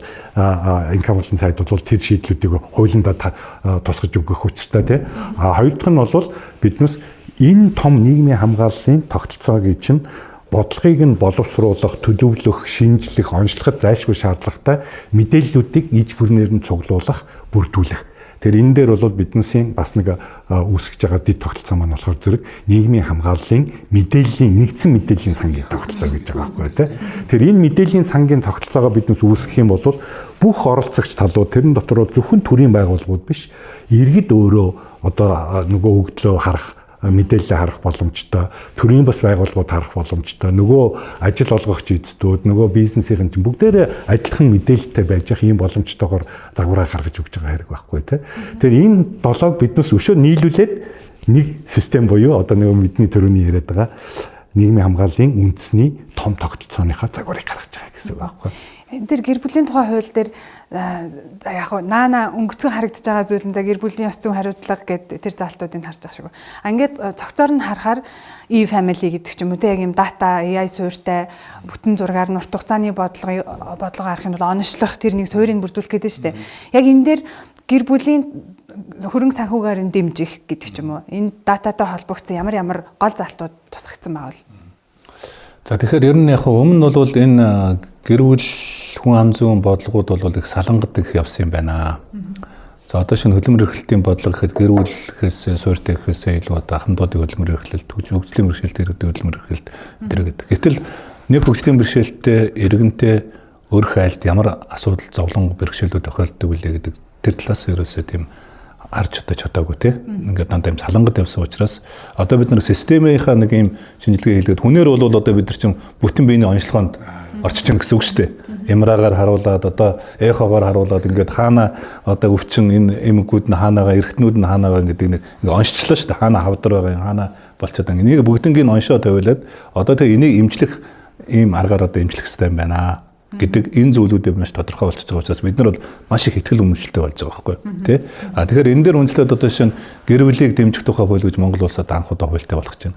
инкам болон сайд бол тэр шийдлүүдийг хуулиндаа тусгаж өгөх учиртай тий. Хоёр дахь нь бол биднээс энэ том нийгмийн хамгааллын тогтолцоог чинь бодлогыг нь боловсруулах, төлөвлөх, шинжлэх, онцлоход зайлшгүй шаардлагатай мэдээллүүдийг иж бүрнээр нь цуглуулах, бүрдүүлэх. Тэр энэ дээр бол биднээсийн бас нэг үүсгэж байгаа дэд тогтолцоо маань болохоор зэрэг нийгмийн хамгааллын мэдээллийн нэгдсэн мэдээллийн сангийн тогтолцоо гэж байгаа байхгүй тий. Тэр энэ мэдээллийн сангийн тогтолцоогоо биднээс үүсгэх юм бол бүх оролцогч талууд тэрэн дотор зөвхөн төрийн байгууллагууд биш, иргэд өөрөө одоо нөгөө өгдлөө харах мэдээлэл харах боломжтой, төрийн бас байгууллагууд харах боломжтой, нөгөө ажил олгогч эзэдүүд, нөгөө бизнесийн чинь бүгдээрээ адилхан мэдээлэлтэй байж их ийм боломжтойгоор загвараа гаргаж өгч байгаа хэрэг байхгүй тий. Тэгэхээр энэ долоог биднес өшөө нийлүүлээд нэг систем буюу одоо нөгөө бидний төрөний яриад байгаа нийгмийн хамгааллын үндэсний том тогтолцооныхаа загварыг гаргаж байгаа гэсэн үг байхгүй. Энэ тэр гэр бүлийн тухай хууль дээр за яг хуу наана өнгөцгөн харагдаж байгаа зүйл нь за гэр бүлийн ёс зүйн хариуцлага гэдэг тэр залтуудыг харж байгаа шиг. Ингээд цогцоор нь харахаар e-family гэдэг ч юм уу те яг юм дата AI суурьтай бүтэн зургаар нурт хугацааны бодлого харах нь бол оношлох тэр нэг суурийг бүрдүүлэх гэдэг нь шүү дээ. Яг энэ дээр гэр бүлийн хөрөнгө санхүүгээр нь дэмжих гэдэг ч юм уу. Энэ дататай холбогдсон ямар гол залтууд тусгагдсан байгаа бол. За тэгэхээр ер нь яг өмнө бол энэ гэр бүл хүн ам зүйн бодлогууд бол их салангад их явсан юм байна. За одоо шинэ хөдөлмөр эрхлэлтийн бодлого гэхэд гэр бүлээс суурьтай гэхээсээ илүү одоо ахмадуудын хөдөлмөр эрхлэлт, хөгжлийн бэрхшээлт, иргэдийн хөдөлмөр эрхлэлт гэдэг. Гэтэл Нэг хөгжлийн бэрхшээлтэй иргэнтэй өөрөх айлд ямар асуудал зовлон бэрхшээлүүд тохиолддог вэ гэдэг тэр талаас ерөөсөө тийм арж одоо чадаагүй тий. Ингээд дандаа юм салангад явсан учраас одоо бид нар системийнхаа нэг юм шинжилгээ хийлгээд хүнээр бол одоо бид нар чинь бүтэн биений онцлогоонд орчиж байгаа гэсэн үг шүү дээ. Ямраагаар харуулад одоо эхогоор харуулад ингээд хаана одоо өвчин энэ эмгүүд нь хаанаага эргэтнүүд нь хаанаага гэдэг нэг онцлоо шүү дээ. Хаана хавдар байгаа юм хаана болчиход байгаа. Энийг бүгднийг оншоо тавиулаад одоо тэг энийг эмчлэх ийм аргаар одоо эмчлэх хэрэгтэй юм байна гэдэг энэ зүйлүүдийг маш тодорхой болчихж байгаа учраас бид нар бол маш их ихтгэл үнэмшилтэй болж байгаа байхгүй тий. Тэгэхээр энэ дээр үнэлээд одоо шинэ гэр бүлийг дэмжих тухай хууль гэж Монгол улсад анх удаа хуультай болгож байна.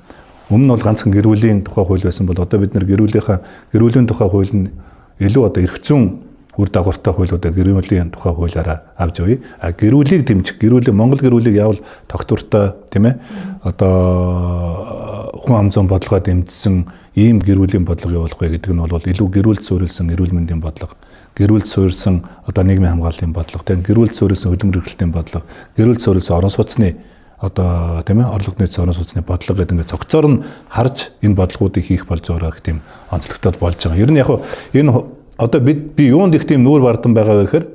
Өмнө нь бол ганцхан гэр бүлийн тухай хууль байсан бол одоо бид нар гэр бүлийн тухай хууль нь илүү одоо эрх зүйн үр дагавартай хуулиудаа гэр бүлийн тухай хуулиараа авч явъя. Гэр бүлийг дэмжих, Монгол гэр бүлийг яавал тогтвортой тийм ээ одоо хүн ам зүйн бодлогоо дэмжсэн ийм гэр бүлийн бодлого явуулах вэ гэдэг нь бол илүү гэрүүлд суурилсан эрүүл мэндийн бодлого, гэрүүлд суурилсан одоо нийгмийн хамгааллын бодлого, тийм гэрүүлд суурилсан хөдөлмөр эрхлэлтийн бодлого, гэрүүлд суурилсан орон сууцны одоо тийм ээ орлого нийт орон сууцны бодлого гэдэг ингээд цогцоор нь харж энэ бодлогоодыг хийх болж байгаа гэх тийм онцлогтой болж байгаа. Ер нь яг энэ одоо би юунд их тийм нүүр бардан байгаа вэ гэхээр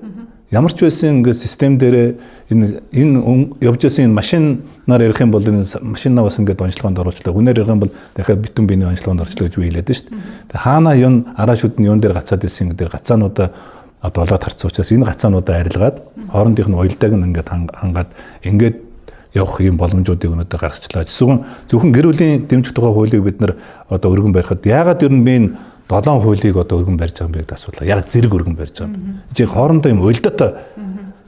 ямар ч байсан ингээд систем дээр энэ явж байсан энэ машинаар ярих юм бол энэ машинаа бас ингээд онцлогоонд оруулчлаа. Хүнээр ярих юм бол дахиад битүүн биений онцлогоонд орчлоо гэж би хэлээд шүү дээ. Тэгээ хаана юун араашууд нь юун дээр гацаад байсан гэдэг гацаануудаа одоо олоод харцсан учраас энэ гацаануудаа арилгаад хоорондынх нь уялдааг нь ингээд хангаад ингээд явах юм боломжуудыг өнөөдөр гаргачлаа. Зөвхөн гэр бүлийн дэмжих тухай хуулийг бид нар одоо өргөн барихад яагаад ер нь би энэ 7 хуулийг одоо өргөн барьж байгаа юм бэ гэдэг асуудал. Яг зэрэг өргөн барьж байгаа юм. Жи хоорондоо юм уялдаатай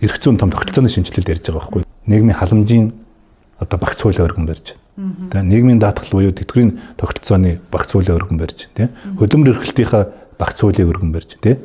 эрх зүйн том тогтолцооны шинжилэлд ярьж байгаа байхгүй. Нийгмийн халамжийн одоо багц хуулийг өргөн барьж. Тэ нийгмийн даатгал буюу тэтгэврийн тогтолцооны багц хуулийг өргөн барьж. Тэ хөдөлмөр эрхлэлтийнхаа багц хуулийг өргөн барьж. Тэ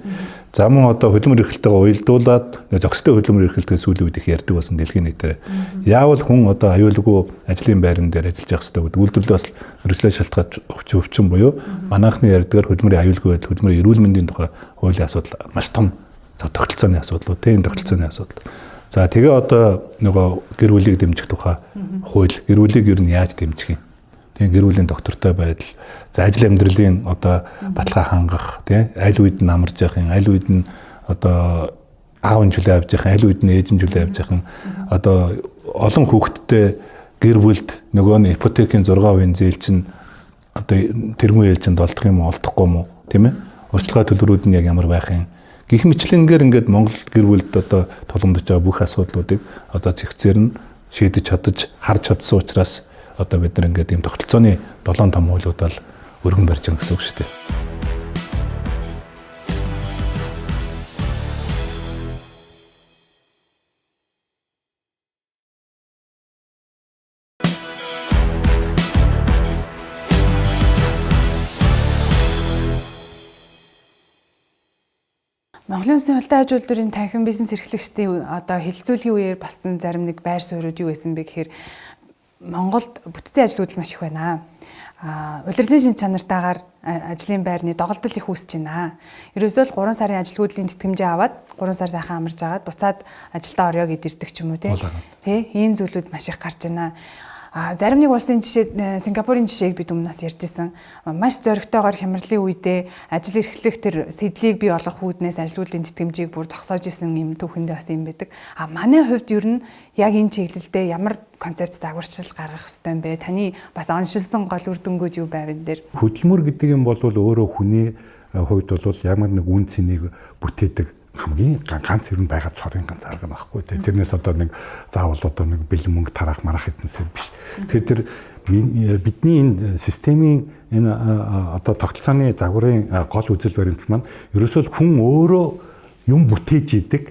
за мөн одоо хөдөлмөр эрхлэлтэйгээ уялдуулаад зохистой хөдөлмөр эрхлэлтэй сүүлийн үед их ярьдаг болсон дэлхийн нийтээр. Яавал хүн одоо аюулгүй ажлын байран дээр ажиллаж явах хэрэгтэй гэдэг үйлдвэрлэлээ бас өрсөлдөж шалтгаалж өвчин буюу манайхны ярьдгаар хөдөлмөрийн аюулгүй байдал, хөдөлмөрийн эрүүл мэндийн тухай хуулийн асуудал маш том тогтолцооны асуудал, энэ тогтолцооны асуудал. За тэгээ одоо нөгөө гэр бүлийг дэмжих тухай хууль, гэр бүлийг ер нь яаж дэмжих юм? Тэгээ гэр бүлийн доктортой байдал, за ажил амьдралын одоо баталгаа хангах, тий аль үед нь амарч явах юм, аль үед нь одоо аав нь чөлөө авч явах, аль үед нь ээж нь чөлөө авч явах, одоо олон хүүхэдтэй гэр бүлд нөгөө нь ипотекийн 6% зээл чинь одоо тэрмүү ээлжинд олдох юм уу, олдохгүй юм уу, тийм ээ? Урьдчилгаа төлбөрүүд нь яг ямар байх юм? Гэх мэтлэнгээр ингээд Монгол гэр бүлд одоо тулгамдж байгаа бүх асуудлуудыг одоо зэгцээр нь шийдэж чадаж, харж чадсан учраас одоо бид нар ингээд ийм тогтолцооны 7 том хуулиудаа л өргөн барьж байгаа гэсэн үг шүү дээ. Монголын Улсын худалдаа аж үйлдвэрийн танхим бизнес эрхлэгчдийн одоо хилцүүлгийн үеэр болсон зарим нэг байр суурьуд юу байсан бэ гэхээр Монголд бүтцийн ажлууд маш их байна. Улирлын шин чанартаагаар ажлын байрны доголдол их үүсэж байна. Ерөөсөө л 3 сарын ажилгүйдлийн тэтгэмжээ аваад 3 сар сайхан амарч агаад буцаад ажилдаа орё гэд ирдэг ч юм уу тий. Ийм зүйлүүд маш их гарч байна. Зарим нэг улсын жишээ, Сингапурын жишээг бид өмнөөс ярьжсэн. Маш зоригтойгоор хямралын үедээ ажил эрхлэх тэр сэдлийг бий олгох үүднээс ажилгүйдлийн тэтгэмжийг бүр зогсоож исэн юм түүхэндээ бас юм байдаг. Манай хувьд ер нь яг энэ чиглэлдээ ямар концепт загварчил гаргах хэрэгтэй юм бэ? Таны бас оншилсан гол үр дүнгууд юу байв энэ дээр? Хөдөлмөр гэдэг юм бол өөрөө хүний хувьд бол ямар нэг үн цэнийг бүтээдэг хамгийн ганц ер нь байгаа цорын ганц арга байхгүй. Тэрнээс одоо нэг заавал одоо нэг бэлэн мөнгө тараах марах хэднэсээр биш. Тэр бидний энэ системийн энэ одоо тогтолцооны загварын гол үзэл баримт маань ерөөсөө хүн өөрөө юм бүтээж идэг.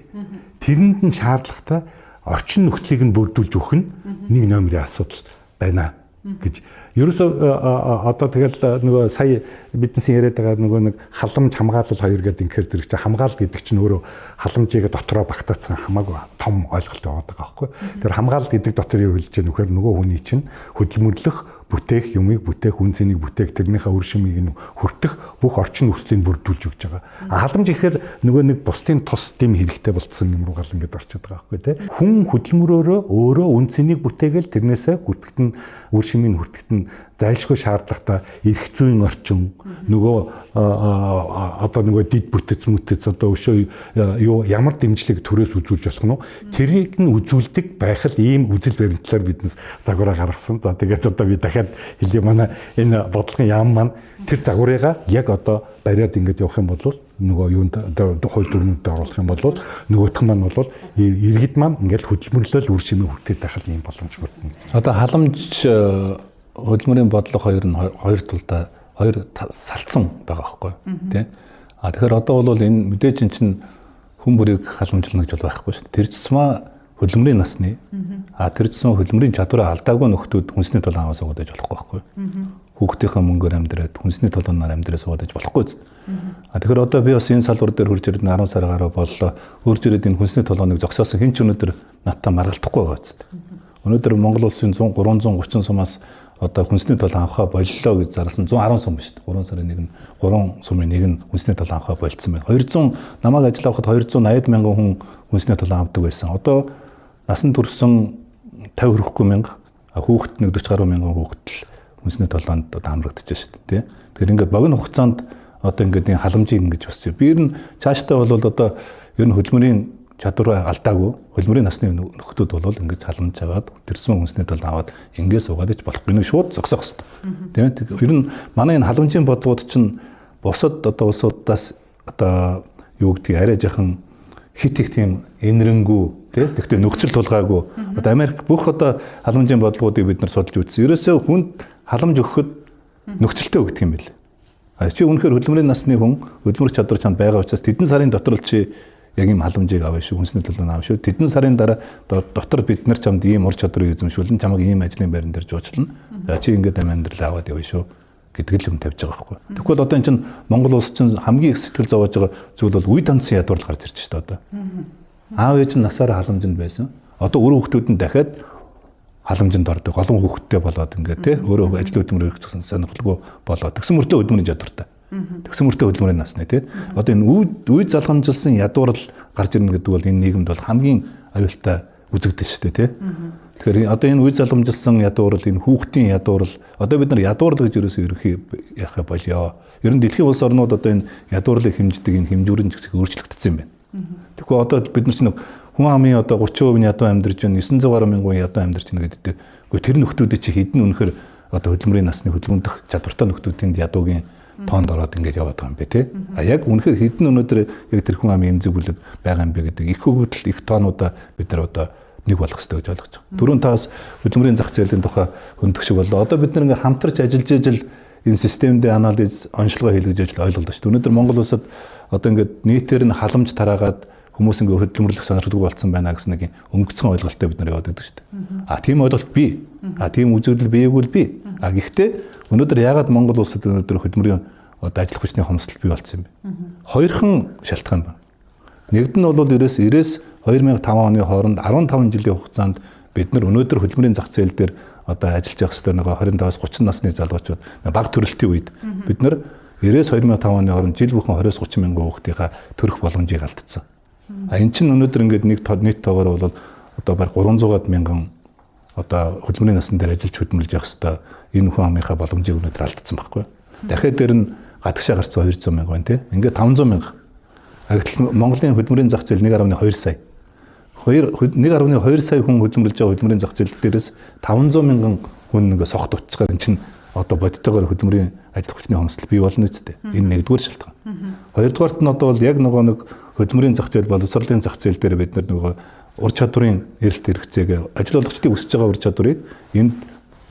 Тэрэнд нь шаардлагатай орчин нөхцөлийг нь бүрдүүлж өгөх нь нэг номерын асуудал байна гэж. Ерөөсөө одоо тэгэл нөгөө сая биднээс яриад байгаа нөгөө нэг халамж хамгаалал хоёр гэдэг инхээр зэрэг чи хамгаалал гэдэг чинь өөрөө халамжийг дотроо багтаацсан хамаагүй том ойлголт байгаа байхгүй. Тэр хамгаалал гэдэг дотор юу хэлж байгаа нөхөр нөгөө хүний чинь хөдөлмөрлөх бүтээх юмыг бүтээх үн цэнийг бүтээх тэрнийхээ үр шимийг нь хүртэх бүх орчин нөхцөлийг бүрдүүлж өгч байгаа. Халамж ихээр нөгөө нэг бусдын тус дэм хэрэгтэй болцсон юм руугаал ингээд орчод байгаа байхгүй тий. Хүн хөдөлмөрөөрөө өөрөө үн цэнийг бүтээгээл тэрнээсээ хүртэгтэн үр шимийг хүртэгтэн зайлшгүй шаардлагатай эрх зүйн орчин нөгөө одоо нөгөө дид бүтэц одоо өшөө юу ямар дэмжлэг төрөөс үзүүлж болох нь тэрийг нь үзүүлдэг байх л ийм үзэл баримтлалаар биднес загвараа гаргасан. За тэгээд одоо би дахиад хэлье манай энэ бодлогын яам маань тэр загварыгаа яг одоо бариад ингэж явах юм бол нөгөө юунд одоо хууль дүрмөнд оруулах юм бол нөгөөх маань бол иргэд маань ингээд хөдөлмөрлөл үр шимээ хүртээд байхад ийм боломж бүрдэнэ. Одоо халамж хөдөлмөрийн бодлого хоёр талдаа хоёр салцсан байгаа байхгүй тий. Тэгэхээр одоо бол энэ мэдээж чинь хүн бүрийг халамжлана гэж бол байхгүй шүү дээ. Тэр зэсмаа хөдөлмөрийн насны тэр зэсмаа хөдөлмөрийн чадвараа алдаагүй нөхдүүд хүнсний толгойн аваа суугаад байж болохгүй байхгүй. Хүүхдийнхээ мөнгөөр амьдраад хүнсний толгойноор амьдраа суугаад байж болохгүй зү. Тэгэхээр одоо би бас энэ салбар дээр хурж ирээд 10 сар гараа боллоо. Хурж ирээд энэ хүнсний толгойныг зогсоосон хэн ч өнөөдөр надтай маргалдахгүй байгаа зү. Өнөөдөр Монгол улсын 330 сумаас одоо хүнсний толгой авахаа боллоо гэж зарласан 110 сум ба шүү дээ. 3 сарын нэг нь 3 сумын нэг нь хүнсний толгой авахаа болцсон байна. 200 намайг ажил авахад 280 мянган хүн хүнсний толгой авдаг байсан. Одоо насан турсан 50 хүрэхгүй мянга хүүхэд нэг 40 гаруй мянган хүүхэд л хүнсний толгойд одоо амрагдчихж шүү дээ. Тэгэхээр ингээд богино хугацаанд одоо ингээд энэ халамжийг ингэж босч. Би ер нь цаашдаа бол одоо ер нь хөдөлмөрийн чадвараа алдаагүй хөдөлмөрийн насны нөхдүүд бол ингэж халамж аваад тэрсмэн хүнсний толгой аваад ингээд суугаад ич болохгүй. Нэг шууд зогсоох хэрэгтэй. Тийм. Ер нь манай энэ халамжийн бодлогууд чинь бусад одоо улсуудаас одоо юу гэдгийг арай жахан хит их тийм энэрэнгүй тийм. Тэгтээ нөхцөл тулгаагүй. Одоо Америк бүх одоо халамжийн бодлогуудыг бид нар судалж үзсэн. Ерөөсөө хүнд халамж өгөхөд нөхцөлтэй өгдөг юм бэл. Чи үнэхээр хөдөлмөрийн насны хүн хөдөлмөр чадвар чанд байгаа учраас тэдэн сарын дотор л чи яг ийм халамжийг авах шүү, хүнсний толгойн авах шүү. Тэдэн сарын дараа дотор бид нар чамд ийм ур чадварыг эзэмшүүлэн чамайг ийм ажлын байран дээр жуучлана. За чи ингээд амьдрал аваад явна шүү гэдэг л юм тавьж байгаа байхгүй. Тэгвэл одоо энэ чинь Монгол улс чинь хамгийн их сэтгэл зовоож байгаа зүйл бол үе дамцсан ядуурлал гарч ирж шүү дээ одоо. Аав ээж нь насаараа халамжинд байсан. Одоо өрөө хүүхдүүд нь дахиад халамжинд ордог. Олон хүүхэдтэй болоод ингээд тий өөрөө ажил хөдөлмөрөөр сонирхолгүй болоод тэгсэн мөртөө хөдөлмөрийн чадвартай. Тэгсэн мөртөө хөдөлмөрийн насны тий. Одоо энэ үе залхамжилсан ядуурл гарч ирнэ гэдэг бол энэ нийгэмд бол хамгийн аюултай үзэгдэл шүү дээ тий. Тэгэхээр одоо энэ үе залхамжилсан ядуурл энэ хүүхдийн ядуурл одоо бид нар ядуурл гэж ерөөсөө ерөнхий ярих болёо. Ер нь дэлхийн улс орнууд одоо энэ ядуурлыг хэмждэг энэ хэмжүүрийн зэгцийг өөрчлөгдсөн юм байна. Тэгэхээр одоо бид нар чинь хүн амын одоо 30% ядуу амьдарч байна 900 гаруй мянган ядуу амьдарч байна гэдэг. Гэхдээ тэр нөхдүүдийн чи хэдэн үнэхээр одоо хөдөлмөрийн насны хөдөлмөрлөх чадвартай нөхдүүдийн ядуугийн тоонд ороод ингэж яваад байгаа юм бэ тий. А яг үнэхээр хэдэн өнөөдөр яг тэр хүн амын эмзэг бүлэг байгаа юм бэ гэдэг их хөгжил их тоонуудаа бид нар одоо нэг болох хэрэгтэй гэж ойлгож байгаа. Түрүүн таас хөдөлмөрийн зах зээлийн тухай хөндөг шиг боллоо. Одоо бид нар ингээ хамтарч ажиллаж ижил энэ системдээ анализ онцлогоо хийлгэж ажил ойлголоо шүү дээ. Өнөөдөр Монгол улсад одоо ингээд нийтээр нь халамж тараагаад хүмүүс ингээ хөдөлмөрлөх сонирхолгүй болсон байна гэсэн нэг өнгөцгөн ойлголттой бид нар яваад байдаг шүү дээ. А тийм ойлголт бий. А тийм үзэгдэл биегүй л бий. А гэхдээ өнөөдөр яагаад Монгол улсад өнөөдөр хөдөлмөрийн одоо ажил хүчний хомсдол бий болсон юм бэ? Хоёрхан шалтгаан байна. Нэгд нь бол ерөөс 2005 оны хооронд 15 жилийн хугацаанд бид нар өнөөдөр хөдөлмөрийн зах зээл дээр одоо ажиллаж явах хэрэгтэй нэг 25-аас 30 насны залуучууд бага төрөлтийн үед бид нар 2005 оны хооронд жил бүхэн 20-30 мянган хүүхдийнхаа төрөх боломжийг алдсан. А эн чинь өнөөдөр ингээд нэг нийт тоогоор бол одоо барь 300-аад мянган одоо хөдөлмөрийн насны дээр ажиллаж хөдөлмөрлж явах хэрэгтэй энэ хүн амынхаа боломжийг өнөөдөр алдсан байхгүй. Дахиад дээр нь гадагшаа гарцсан 200 мянга байна тий. Ингээд 500 мянга. Гэтэл Монголын хөдөлмөрийн зах зээл 1.2 сая. 1.2 сая хүн хөдөлмөрлж байгаа хөдөлмөрийн зах зээл дээрээс 500 мянган хүн ингээ согт утчгаар эн чинь одоо бодтойгоор хөдөлмөрийн ажил хүчний хомсдол бий болно үстэй. Энэ нэгдүгээр шалтгаан. Хоёрдугаарт нь одоо бол яг нэг хөдөлмөрийн зах зээл боловсролын зах зээл дээр бид нөгөө ур чадварын эрэлт хэрэгцээг ажилгүйчдийн өсөж байгаа ур чадварыг энд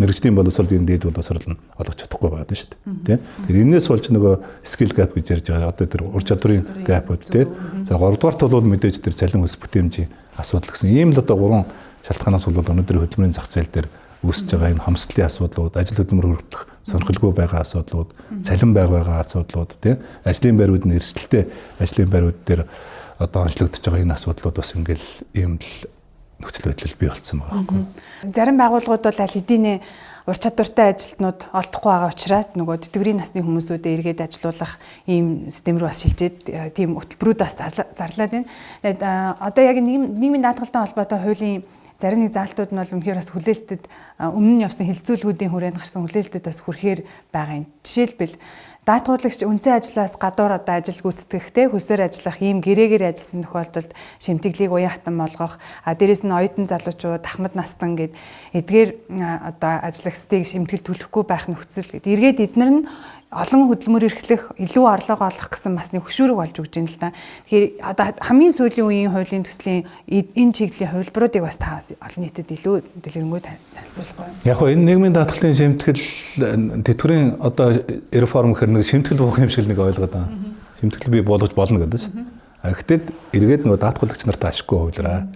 мэргэжлийн боловсролын дээд боловсрол нь олгож чадахгүй байгаа шүү дээ. Тэр энэс болж нөгөө skill gap гэж ярьж байгаа. Одоо тэр ур чадварын gap-ууд тий. За 3 дугаарт бол мэдээж тэр цалин өс бүтээмжийн асуудал гэсэн ийм л одоо 3 шалтгаанаас бол өнөөдөр хөдөлмөрийн зах зээл дээр үүсэж байгаа энэ хомсдлын асуудлууд, ажил хөдөлмөр хүртэх сонирхолгүй байгаа асуудлууд, цалин байгаа асуудлууд тий. Ажлын байрууд нь эрсдэлтэй ажлын байрууд дээр одоо онцлогдож байгаа энэ асуудлууд бас ингээл ийм л нөхцөл байдал бий болсон байгаа байхгүй. Зарим байгууллагууд бол аль хэдийнэ ур чадвартай ажилтнууд олдохгүй байгаа учраас нөгөө тэтгэврийн насны хүмүүсүүдэд эргээд ажилуулах ийм систем рүү бас шилжээд тийм хөтөлбөрүүд бас зарлаад байна. Одоо яг нийгмийн даатгалтай холбоотой хуулийн зарим нэг заалтууд нь бол үнэхээр бас хүлээлтэд өмнө нь явсан хилцүүлгүүдийн хүрээнд гарсан хүлээлтэд бас хүрэхээр байгаа юм. Жишээлбэл даатгуулагч үндсэн ажлаас гадуур одоо ажил гүйцэтгэхтэй хөлсөөр ажиллах ийм гэрээгээр ажилласан тохиолдолд шимтгэлийг уян хатан болгох, дээрээс нь оюутан залуучууд, ахмад настан гэд эдгээр одоо ажлагчдыг шимтгэл төлөхгүй байх нөхцөл гэд эргээд эднэр нь олон хөдөлмөр эрхлэх, илүү орлого олох гэсэн бас нэг хөшүүрэг болж өгч байна л да. Тэгэхээр одоо хамгийн сүүлийн үеийн хуулийн төслийн энэ чиглэлийн хувилбаруудыг бас та олон нийтэд илүү дэлгэрэнгүй танилцуулах гоё. Яг хоо энэ нийгмийн даатгалын шимтгэл тэтгэврийн одоо реформ гэхэр нэг шимтгэл буух юм шиг нэг ойлгоод байгаа. Шимтгэл бий болгож болно гэдэг шүү дээ. Гэхдээ эргээд нөгөө даатгуулагч нартай ашиггүй хуулираа.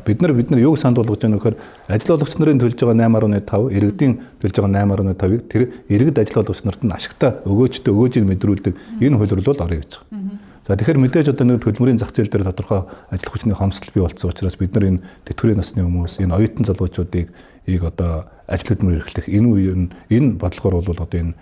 Бид нар юу санд болгож байгаа нөхөр ажил олгогч нарын төлж байгаа 8.5, иргэдийн төлж байгаа 8.5-ыг тэр иргэд ажил олгогч нарт нь ашигтай өгөөжийг мэдрүүлдэг энэ хувилбар бол орё гэж байгаа. За тэгэхээр мэдээж одоо нэг хөдөлмөрийн зах зээл дээр тодорхой ажил хүчний хомсдол бий болсон учраас бид нар энэ тэтгэврийн насны хүмүүс, энэ оюутан залуучуудыг одоо ажил хөдөлмөр эрхлэх энэ үеэр энэ бодлогоор бол одоо энэ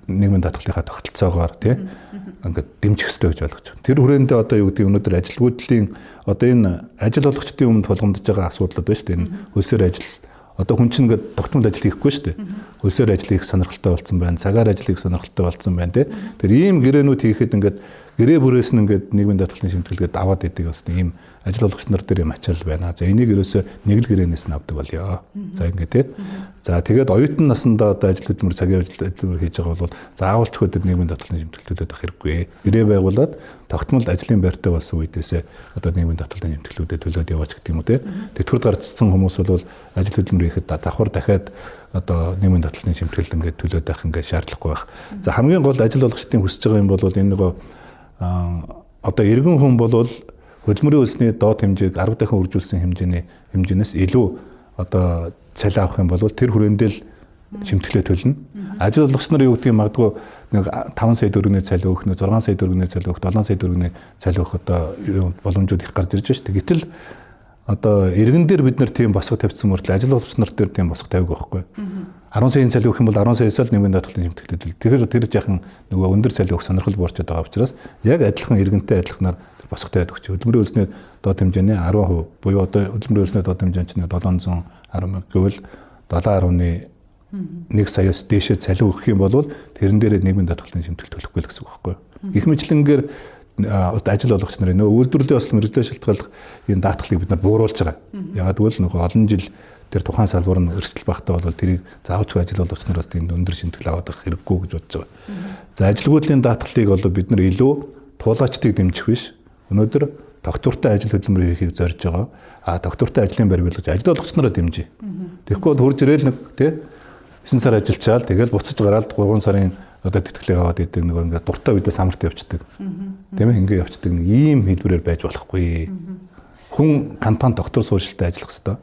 нийгмийн даатгалынхаа тогтолцоогоор ингээд дэмжих хэрэгтэй гэж ойлгож байна. Тэр хүрээндээ одоо юу гэдэг өнөөдөр ажилгүйдлийн одоо энэ ажил олгогчдын өмнө тулгамдж байгаа асуудлууд байна шүү дээ. Энэ хөлсөөр ажил одоо хүн чинь ингээд тогтмол ажил хийхгүй шүү дээ. Хөлсөөр ажил хийх сонирхолтой болсон байна. Цагаар ажил хийх сонирхолтой болсон байна тий. Тэр ийм гэрээнүүд хийхэд ингээд гэрээ бүрээс нь ингээд нийгмийн даатгалын шимтгэлгээд аваад идэг бас ийм ажил олгогч нар дээр юм ачаал байна. За энийг ерөөсөө нэг л гэрээнээс нь авдаг болёо. За ингээд тий. За тэгээд оюутан насндаа одоо ажил хөдөлмөр цагийн ажил хийж байгаа бол заавалч хөдөр нийгмийн даатгалын шимтгэлүүдэд авах хэрэггүй. Гэрээ байгуулад тогтмол ажлын байртай болсон үедээсээ одоо нийгмийн даатгалын шимтгэлүүдэд төлөөд яваач гэдэг юм уу тий. Тэтгэврт гарчсан хүмүүс бол ажил хөдөлмөр хийхэд давхар дахиад одоо нийгмийн даатгалын шимтгэлд ингээд төлөөд авах ингээд шаардлагагүй байх. За хамгийн гол ажил олгогчдын хүсэж байгаа юм бол энэ нөгөө одоо иргэн хүн бол хөдөлмөрийн үлсний доод хэмжээг 10 дахин үржүүлсэн хэмжээнээс илүү одоо цалин авах юм бол тэр хүрээндээ л шимтгэлээ төлнө. Ажил олгогч нар юу гэдэг юм магадгүй нэг 5 сая төгрөгийн цалин өгөх, 6 сая төгрөгийн цалин өгөх, 7 сая төгрөгийн цалин өгөх одоо боломжууд их гарч ирж байна шүү дээ. Гэтэл одоо иргэн дээр бид нар тийм босго тавьсан мөртлөө ажил олгогч нар дээр тийм босго тавиагүй байхгүй. 10 саяын цалин өгөх юм бол 10 саяас л нийгмийн даатгалын шимтгэлтэй. Тэгэхээр тэр жаахан нөгөө өндөр цалин өгөх сонирхол буурчаад байгаа учраас яг адилхан иргэнтэй адилханаар босго тавиад өгч. Хөдөлмөрийн үлсний доод хэмжээний 10% буюу одоо хөдөлмөрийн үлсний доод хэмжээ чинь 710 гэвэл 7.1 саяас дээшээ цалин өгөх юм бол тэрэн дээрээ нийгмийн даатгалын шимтгэл төлөхгүй л гэсэн үг байхгүй. Их мэтлэнгээр ажил олгогч нарын нөгөө үйлдвэрлэлийн бас мэргэжлийн шалтгааллах энэ даатгалыг бид нар бууруулж байгаа. Ягаад гэвэл нөгөө олон жил тэр тухайн салбар нь өрсөлдөл багтаа бол тэрийг заавчгүй ажил олгогч нараас тийм өндөр шимтгэл аваад авах хэрэггүй гэж бодож байгаа. За ажилгүйдлийн даатгалыг бол бид нар илүү туулаачдыг дэмжих биш. Өнөөдөр тогтвортой ажил хөдөлмөр хийхийг зорж байгаа. Тогтвортой ажлын байр бэлгэж ажил олгогч нараа дэмжиж. Тэгэхгүй бол хурж ирээл нэг тий 9 сар ажиллачаал тэгэл буцаж гараад 3 сарын одоо тэтгэлэг аваад идэг нэг ингээд дуртай үедээ самарт явцдаг. Тийм ээ ингээд явцдаг нэг ийм хэлбэрээр байж болохгүй. Хүн компани доктор суурьшилтай ажиллах хэрэгтэй.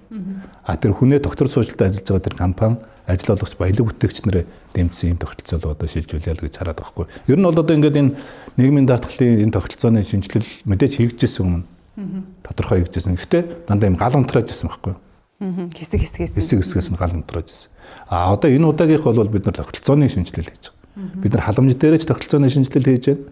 Тэр хүнээ доктор суурьшилтай ажиллаж байгаа тэр компани ажил олгогч баялаг бүтээгч нарыг дэмжсэн юм тогтолцоо л одоо шилжүүлээ л гэж хараад байгаа хгүй. Ер нь бол одоо ингээд энэ нийгмийн даатгалын энэ тогтолцооны шинжилэл мэдээж хийгдчихсэн өмнө тодорхой хийгдчихсэн. Гэхдээ дандаа юм гал унтрааж ирсэн байхгүй юу? Хэсэг-хэсгээс нь гал унтрааж ирсэн. Одоо энэ удаагийнх бол бид нар тогтолцооны шинжилэл хийж байгаа. Бид нар халамж дээрээ ч тогтолцооны шинжилэл хийж байна.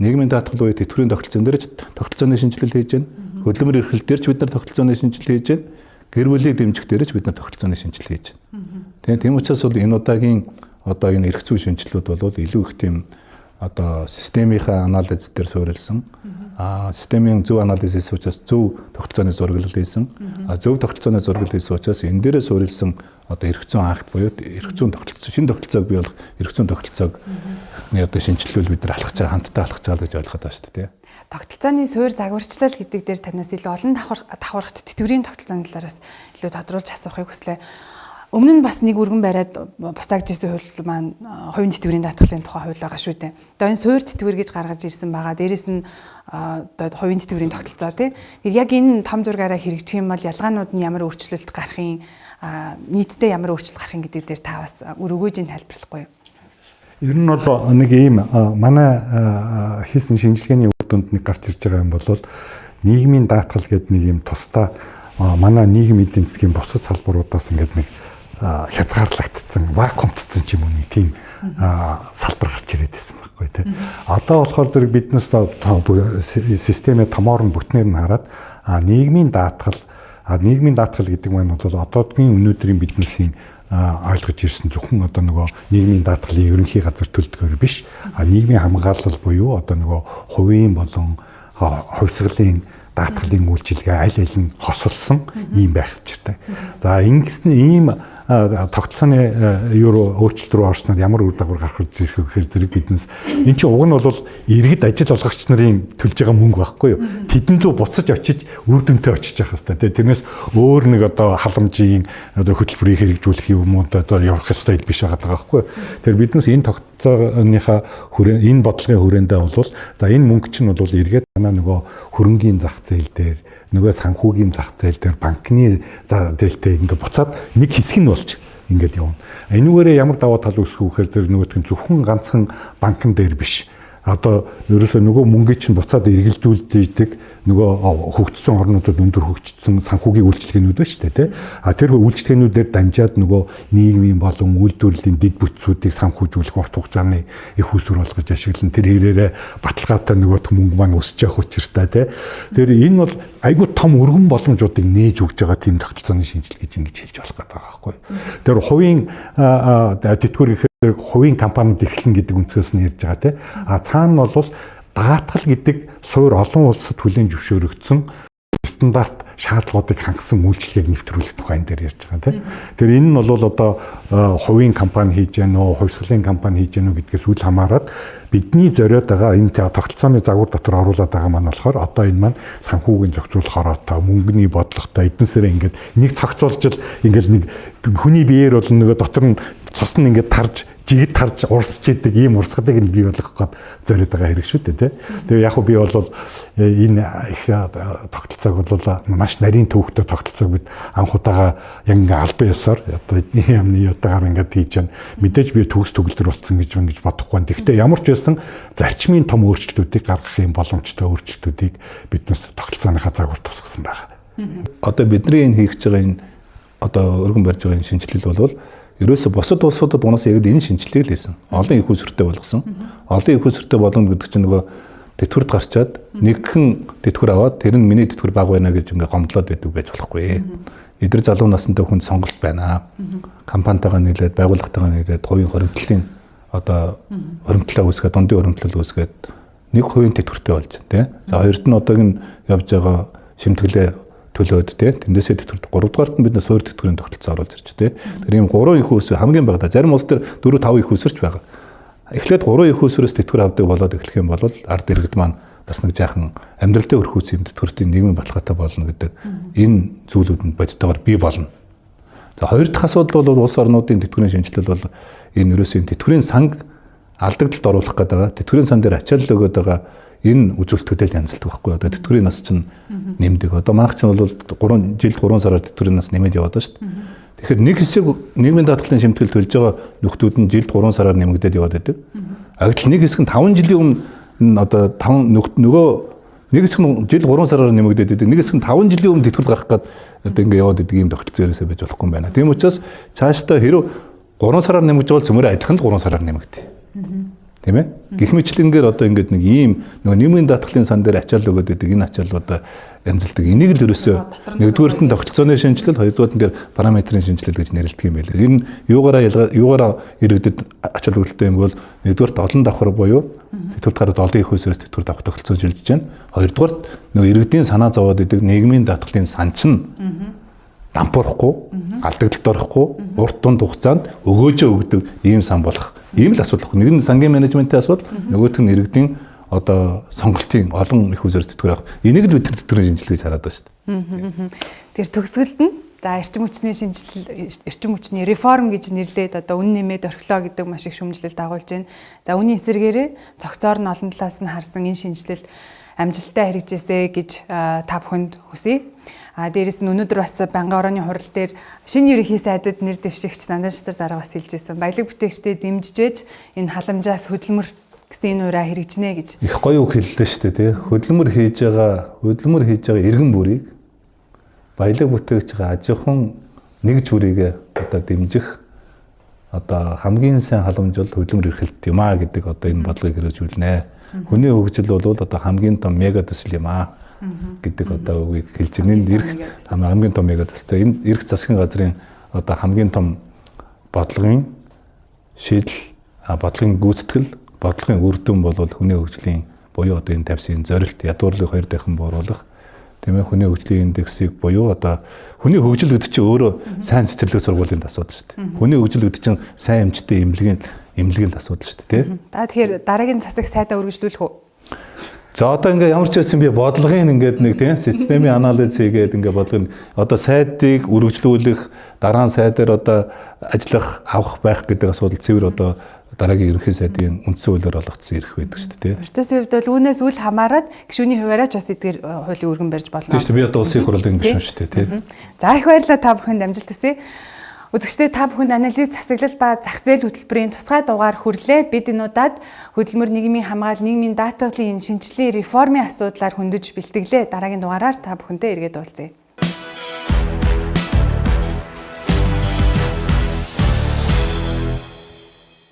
Нийгмийн даатгал үе тэтгэврийн тогтолцоон дээр ч тогтолцооны шинжилэл хийж байна. Хөдөлмөр эрхлэл дээр ч бид нар тогтолцооны шинжилэл хийж байна. Гэр бүлийн дэмжих дээр ч бид нар тогтолцооны шинжилэл хийж байна. Тийм учраас бол энэ удаагийн одоо энэ эрх зүйн шинжилгүүд бол илүү их тийм одоо системийнхаа анализ дээр суурилсан. Системийн зөв анализээс учраас зөв тогтолцооны зураглал хийсэн. Зөв тогтолцооны зураглал хийсэн учраас энэ дээрээ суурилсан одоо эрх зүйн акт буюу эрх зүйн тогтолцоо, шинэ тогтолцоог бий болгох эрх зүйн тогтолцоог одоо шинжилвэл бид нар алхаж байгаа, хамтдаа алхаж байгаа гэж ойлгоод байна шүү дээ. Тогтолцооны суурь загварчлал гэдэг дээр танаас илүү олон давхархад тэтгэврийн тогтолцооны талаараас илүү тодруулж асуухыг хүслээ. Өмнө нь бас нэг өргөн бариад буцаагдж ирсэн хууль маань хувийн тэтгэврийн даатгалын тухай хууль байгаа шүү дээ. Одоо энэ суурь тэтгэвэр гэж гаргаж ирсэн байгаа. Дээрээс нь одоо хувийн тэтгэврийн тогтолцоо тий. Яг энэ том зургаараа хэрэгжих юм бол ялгаанууд нь ямар өөрчлөлт гарахын, нийтдээ ямар өөрчлөлт гарахын гэдэг дээр та бас өргөөжийн тайлбарлахгүй юу? Ер нь бол нэг ийм манай хийсэн шинжилгээний үр дүнд нэг гарч ирж байгаа юм бол нийгмийн даатгал гэдэг нэг юм тусдаа манай нийгмийн эдийн засгийн бусад салбаруудаас ингээд нэг хязгаарлагдсан, вакуумтсан ч юм уу нэг тийм салбар гарч ирээд байсан байхгүй тий. Одоо болохоор зэрэг биднээс системээ томоор нь бүтнээр нь хараад нийгмийн даатгал нийгмийн даатгал гэдэг маань бол одоодгийн өнөөдрийн биднээсийн ойлгож ирсэн зөвхөн одоо нөгөө нийгмийн даатгалын ерөнхий газар төлөвлөгөөр биш, нийгмийн хамгаалал буюу одоо нөгөө хувийн болон хувьсгалын даатгалын үйлчилгээ аль аль нь хосолсон ийм байх хэрэгтэй. За ингэснээр ийм тогтцооны юу өөрчлөлт рүү орсноор ямар үр дагавар гарах зэрэг гэхээр зэрэг биднес эн чинь уг нь бол иргэд ажил олгогч нарын төлж байгаа мөнгө байхгүй юу? Тэдэнд рүү буцаж очиж үр дүнтэй очиж явах хэрэгтэй. Тэрнээс өөр нэг одоо халамжийн одоо хөтөлбөрийг хэрэгжүүлэх юм уу одоо явах хэрэгтэй биш байгаа байхгүй юу? Тэр биднес энэ тогтцооныхаа энэ бодлогын хүрээндээ бол за энэ мөнгө чинь бол эргээд манай нөгөө хөрөнгийн зах зээл дээр нөгөө санхүүгийн зах зээл дээр банкны зээлтэй ингээ буцаад нэг хэсэг нь болж ингээд явна. Энүүгээрээ ямар даваа тал үүсэх вэхээр тэр нөгөөдгөн зөвхөн ганцхан банкн дээр биш. Одоо ерөөсөө нөгөө мөнгөийг чинь буцаад эргэлзүүлдэг нөгөө хөгжсөн орнуудад өндөр хөгжсөн санхүүгийн үйлчилгээнүүд ба шүү дээ, тий. Тэр үйлчилгээнүүдээр дамжаад нөгөө нийгмийн болон үйлдвэрлэлийн дэд бүтцүүдийг санхүүжүүлэх урт хугацааны их усүр болгож ашиглан тэр хэрээрээ баталгаатай нөгөөх мөнгө маань өсөж явах учиртай, тий. Тэр энэ бол айгүй том өргөн боломжуудыг нээж өгж байгаа тийм тогтолцооны шинжилгээ гэж ингэж хэлж болох гэдэг байгаа байхгүй. Тэр хувийн тэтгэвэр хувийн компаниуд эхлэн гэдэг өнцгөөс нь ярьж байгаа, тий. Цаана бол даатгал гэдэг суур олон улсад хүлээн зөвшөөрөгдсөн стандарт шаардлагуудыг хангасан үйлчилгээг нэвтрүүлэх тухайн дээр ярьж байгаа, тийм. Тэр энэ нь бол одоо хувийн компани хийж гэнэ үү, хувьсгалын компани хийж гэнэ үү гэдгээс үл хамааран бидний зориод байгаа энэ тогтолцооны загвар дотор оруулаад байгаа маань болохоор одоо энэ маань санхүүгийн зохицуулах ороотой, мөнгөний бодлоготой эднээсээ ингээд нэг цогцолж л ингээд нэг хүний биеэр бол нөгөө дотор нь цус нь ингээд тарж жигд тарж урсч идэг ийм урсгалыг нь бий болгох гээд зориод байгаа хэрэг шүү дээ, тий. Тэгээ яг би бол энэ их тогтолцоог бол маш нарийн төвөгтэй тогтолцоог бид анх удаага яг ингээ албан ёсоор одоо эдний яамны ятагаар ингээд хийж чана. Мэдээж би төгс төгөлдөр болсон гэж бодохгүй байна. Гэхдээ ямар ч байсан зарчмын том өөрчлөлтүүдийг гаргахын боломжтой өөрчлөлтүүдийг биднээс тогтолцооныхаа загвар тусгасан байгаа. Одоо бидний энэ хийх байгаа энэ одоо өргөн барьж байгаа энэ шинжилэл бол ерөөсө босод улсуудад унаас яг энэ шинжилгээг л хийсэн. Олон их усүртэй болгосон. Олон их усүртэй болгоно гэдэг чинь нөгөө тэтгэврт гарчаад нэгхэн тэтгэвэр аваад тэр нь миний тэтгэвэр баг байна гэж ингээ гомдлоод байдаг байж болохгүй. Эдгээр залуу настай хүнд сонголт байна. Компанитайгаа нийлээд, байгууллагатайгаа нийлээд хувийн хоригдлын одоо хоримтлаа үүсгээд, дундын хоримтлал үүсгээд нэг хувийн тэтгэвртэй болж байна, тий. За хоёрт нь одоо энэ явж байгаа шимтгэлээ төлөөд тий. Тэндээсээ тэтгэврт 3 дугаарт нь бид нэ суур тэтгэврийн тогтолцоо оруулж ирж тий. Тэр ийм 3 их усүр хамгийн багадаа зарим улс төр 4 5 их усүрч байгаа. Эхлээд 3 их усүрээс тэтгэвэр авдаг болоод эхлэх юм бол ард иргэд маань бас нэг жаахан амьдралдаа өрхүүц юм тэтгэвртийн нийгмийн баталгаатай болно гэдэг энэ зүйлүүд нь бодитойгоор бий болно. За хоёр дахь асуудал бол улс орнуудын тэтгэврийн шинжилэл бол энэ ерөөсөө тэтгэврийн санг алдагдлалд оруулах гэдэг. Тэтгэврийн сан дээр ачаалал өгöd байгаа энэ үзүүлэлтүүдэд янзалдаг байхгүй. Одоо тэтгэврийн нас чинь нэмдэг. Одоо манайх чинь бол 3 сараар тэтгэврийн нас нэмээд яваад байна шүү дээ. Тэгэхээр нэг хэсэг нийгмийн даатгалын шимтгэл төлж байгаа нөхдүүд нь жилд 3 сараар нэмэгдээд яваад байдаг. Агтл нэг хэсэг нь 5 жилийн өмнө одоо 5 нөгөө нэг хэсэг нь жил 3 сараар нэмэгдээд байдаг. Нэг хэсэг нь 5 жилийн өмнө тэтгэвэр гарах гээд одоо ингэ яваад байдаг ийм тогтолцоо ерөөсөө байж болохгүй юм байна. Тийм учраас цаашдаа хэрэв 3 сараар нэмэгдэж бол цөмөрөө адилхан 3 сараар нэмэгдээ. Тийм ээ. Гэх мэтлэнгээр одоо ингээд нэг ийм нөгөө нийгмийн даатгалын сан дээр ачаал өгöd байдаг. Энэ ачааллуудаа янзалдаг. Энийг л ерөөсөө нэгдүгээрт нь тогтолцооны шинжилэл, хоёрдугаарт нь параметрын шинжилэл гэж нэрлэдэг юм байлээ. Энэ юугаараа иргэдэд ачаал өгөлттэй юм бол нэгдүгээрт олон давхар буюу тэтгэврт гараад олон их усээс тэтгэврт авах тогтолцоо шилжиж байна. Хоёрдугаарт нөгөө иргэдийн санаа зовоод идэг нийгмийн даатгалын сан чинь дампуурахгүй, алдагдлалд орохгүй, урт дунд хугацаанд өгөөжөө өгдөг ийм сан болох. Ийм л асуудал. Нэг нь сангийн менежментийн асуудал, нөгөөх нь иргэдийн одоо сонголтын олон их усээс тэтгэвэр авах. Энийг л бид тэтгэврийн шинжилгээ гэж хараад байна шүү дээ. Тэр төгсгөлд нь за эрчим хүчний шинжилэл, эрчим хүчний реформ гэж нэрлээд одоо үн нэмээд орхилоо гэдэг маш их шүүмжлэлт дагуулж байна. За үүний эсрэгээрээ цогцоор нь олон талаас нь харсан энэ шинжилэл амжилттай хэрэгжээсэй гэж та бүхэнд хүсье. Дээрээс нь өнөөдөр бас Байнгын орооны хурал дээр шинэ ерөнхий сайдад нэр дэвшигч Занданштай дараа бас хэлж ирсэн. Баялаг бүтээгчдэд дэмжиж энэ халамжаас хөдөлмөр гэсэн энэ ураа хэрэгжинэ гэж. Их гоё үг хэллээ шүү дээ, тий. Хөдөлмөр хийж байгаа иргэн бүрийг баялаг бүтээгчгээ ажихан нэгж бүрийгээ одоо дэмжих одоо хамгийн сайн халамжлал хөдөлмөр эрхлэлт юм аа гэдэг одоо энэ бодлогыг хэрэгжүүлнэ. Хүний хөгжил бол одоо хамгийн том мега төсөл юм аа. гэдэг одоо үгийг хэлж байна. Энэ эрх хамгийн том яг энэ эрх засгийн газрын одоо хамгийн том бодлогын шийдэл, бодлогын гүйцэтгэл, бодлогын үр дүн бол хүний хөгжлийн буюу одоо энэ тавьсан зорилт ядуурлыг 2 дахин бууруулах, тийм ээ, хүний хөгжлийн индексийг буюу одоо хүний хөгжил гэдэг чинь өөрөө сайн цэцэрлэг сургуулийн асуудал шүү дээ. Хүний хөгжил гэдэг чинь сайн эмчтэй эмнэлгийн асуудал шүү дээ, тийм. Тэгэхээр дараагийн засаг сайдаа үргэлжлүүлэх үү? За одоо ингээ ямар ч байсан би бодлогын ингээд нэг тийм системийн анализ хийгээд ингээ бодлогын одоо сайдыг үргэлжлүүлэх, дараа нь сайдаар одоо ажиллах, авах байх гэдэг асуудал цэвэр одоо дараагийн ерөнхий сайдын үндсэн хуулиар олгогдсон эрх байдаг шүү дээ, тийм. Процессын хувьд бол үүнээс үл хамааран гишүүний хуваараа ч бас эдгээр хуулийн өргөн барьж болно. Тийм шүү дээ. Би одоо улсын хурлын гишүүн шүү дээ, тийм. За их баярлалаа та бүхэнд амжилт хүсье. Үзэгчдээ та бүхэнд анализ, засаглал ба зах зээл хөтөлбөрийн тусгай дугаар хүрлээ. Бид энэ удаад хөдөлмөр нийгмийн хамгаал, нийгмийн даатгалын шинжилгээ реформын асуудлаар хөндөж бэлтгэлээ. Дараагийн дугаараар та бүхэнтэй эргээд уулзъя.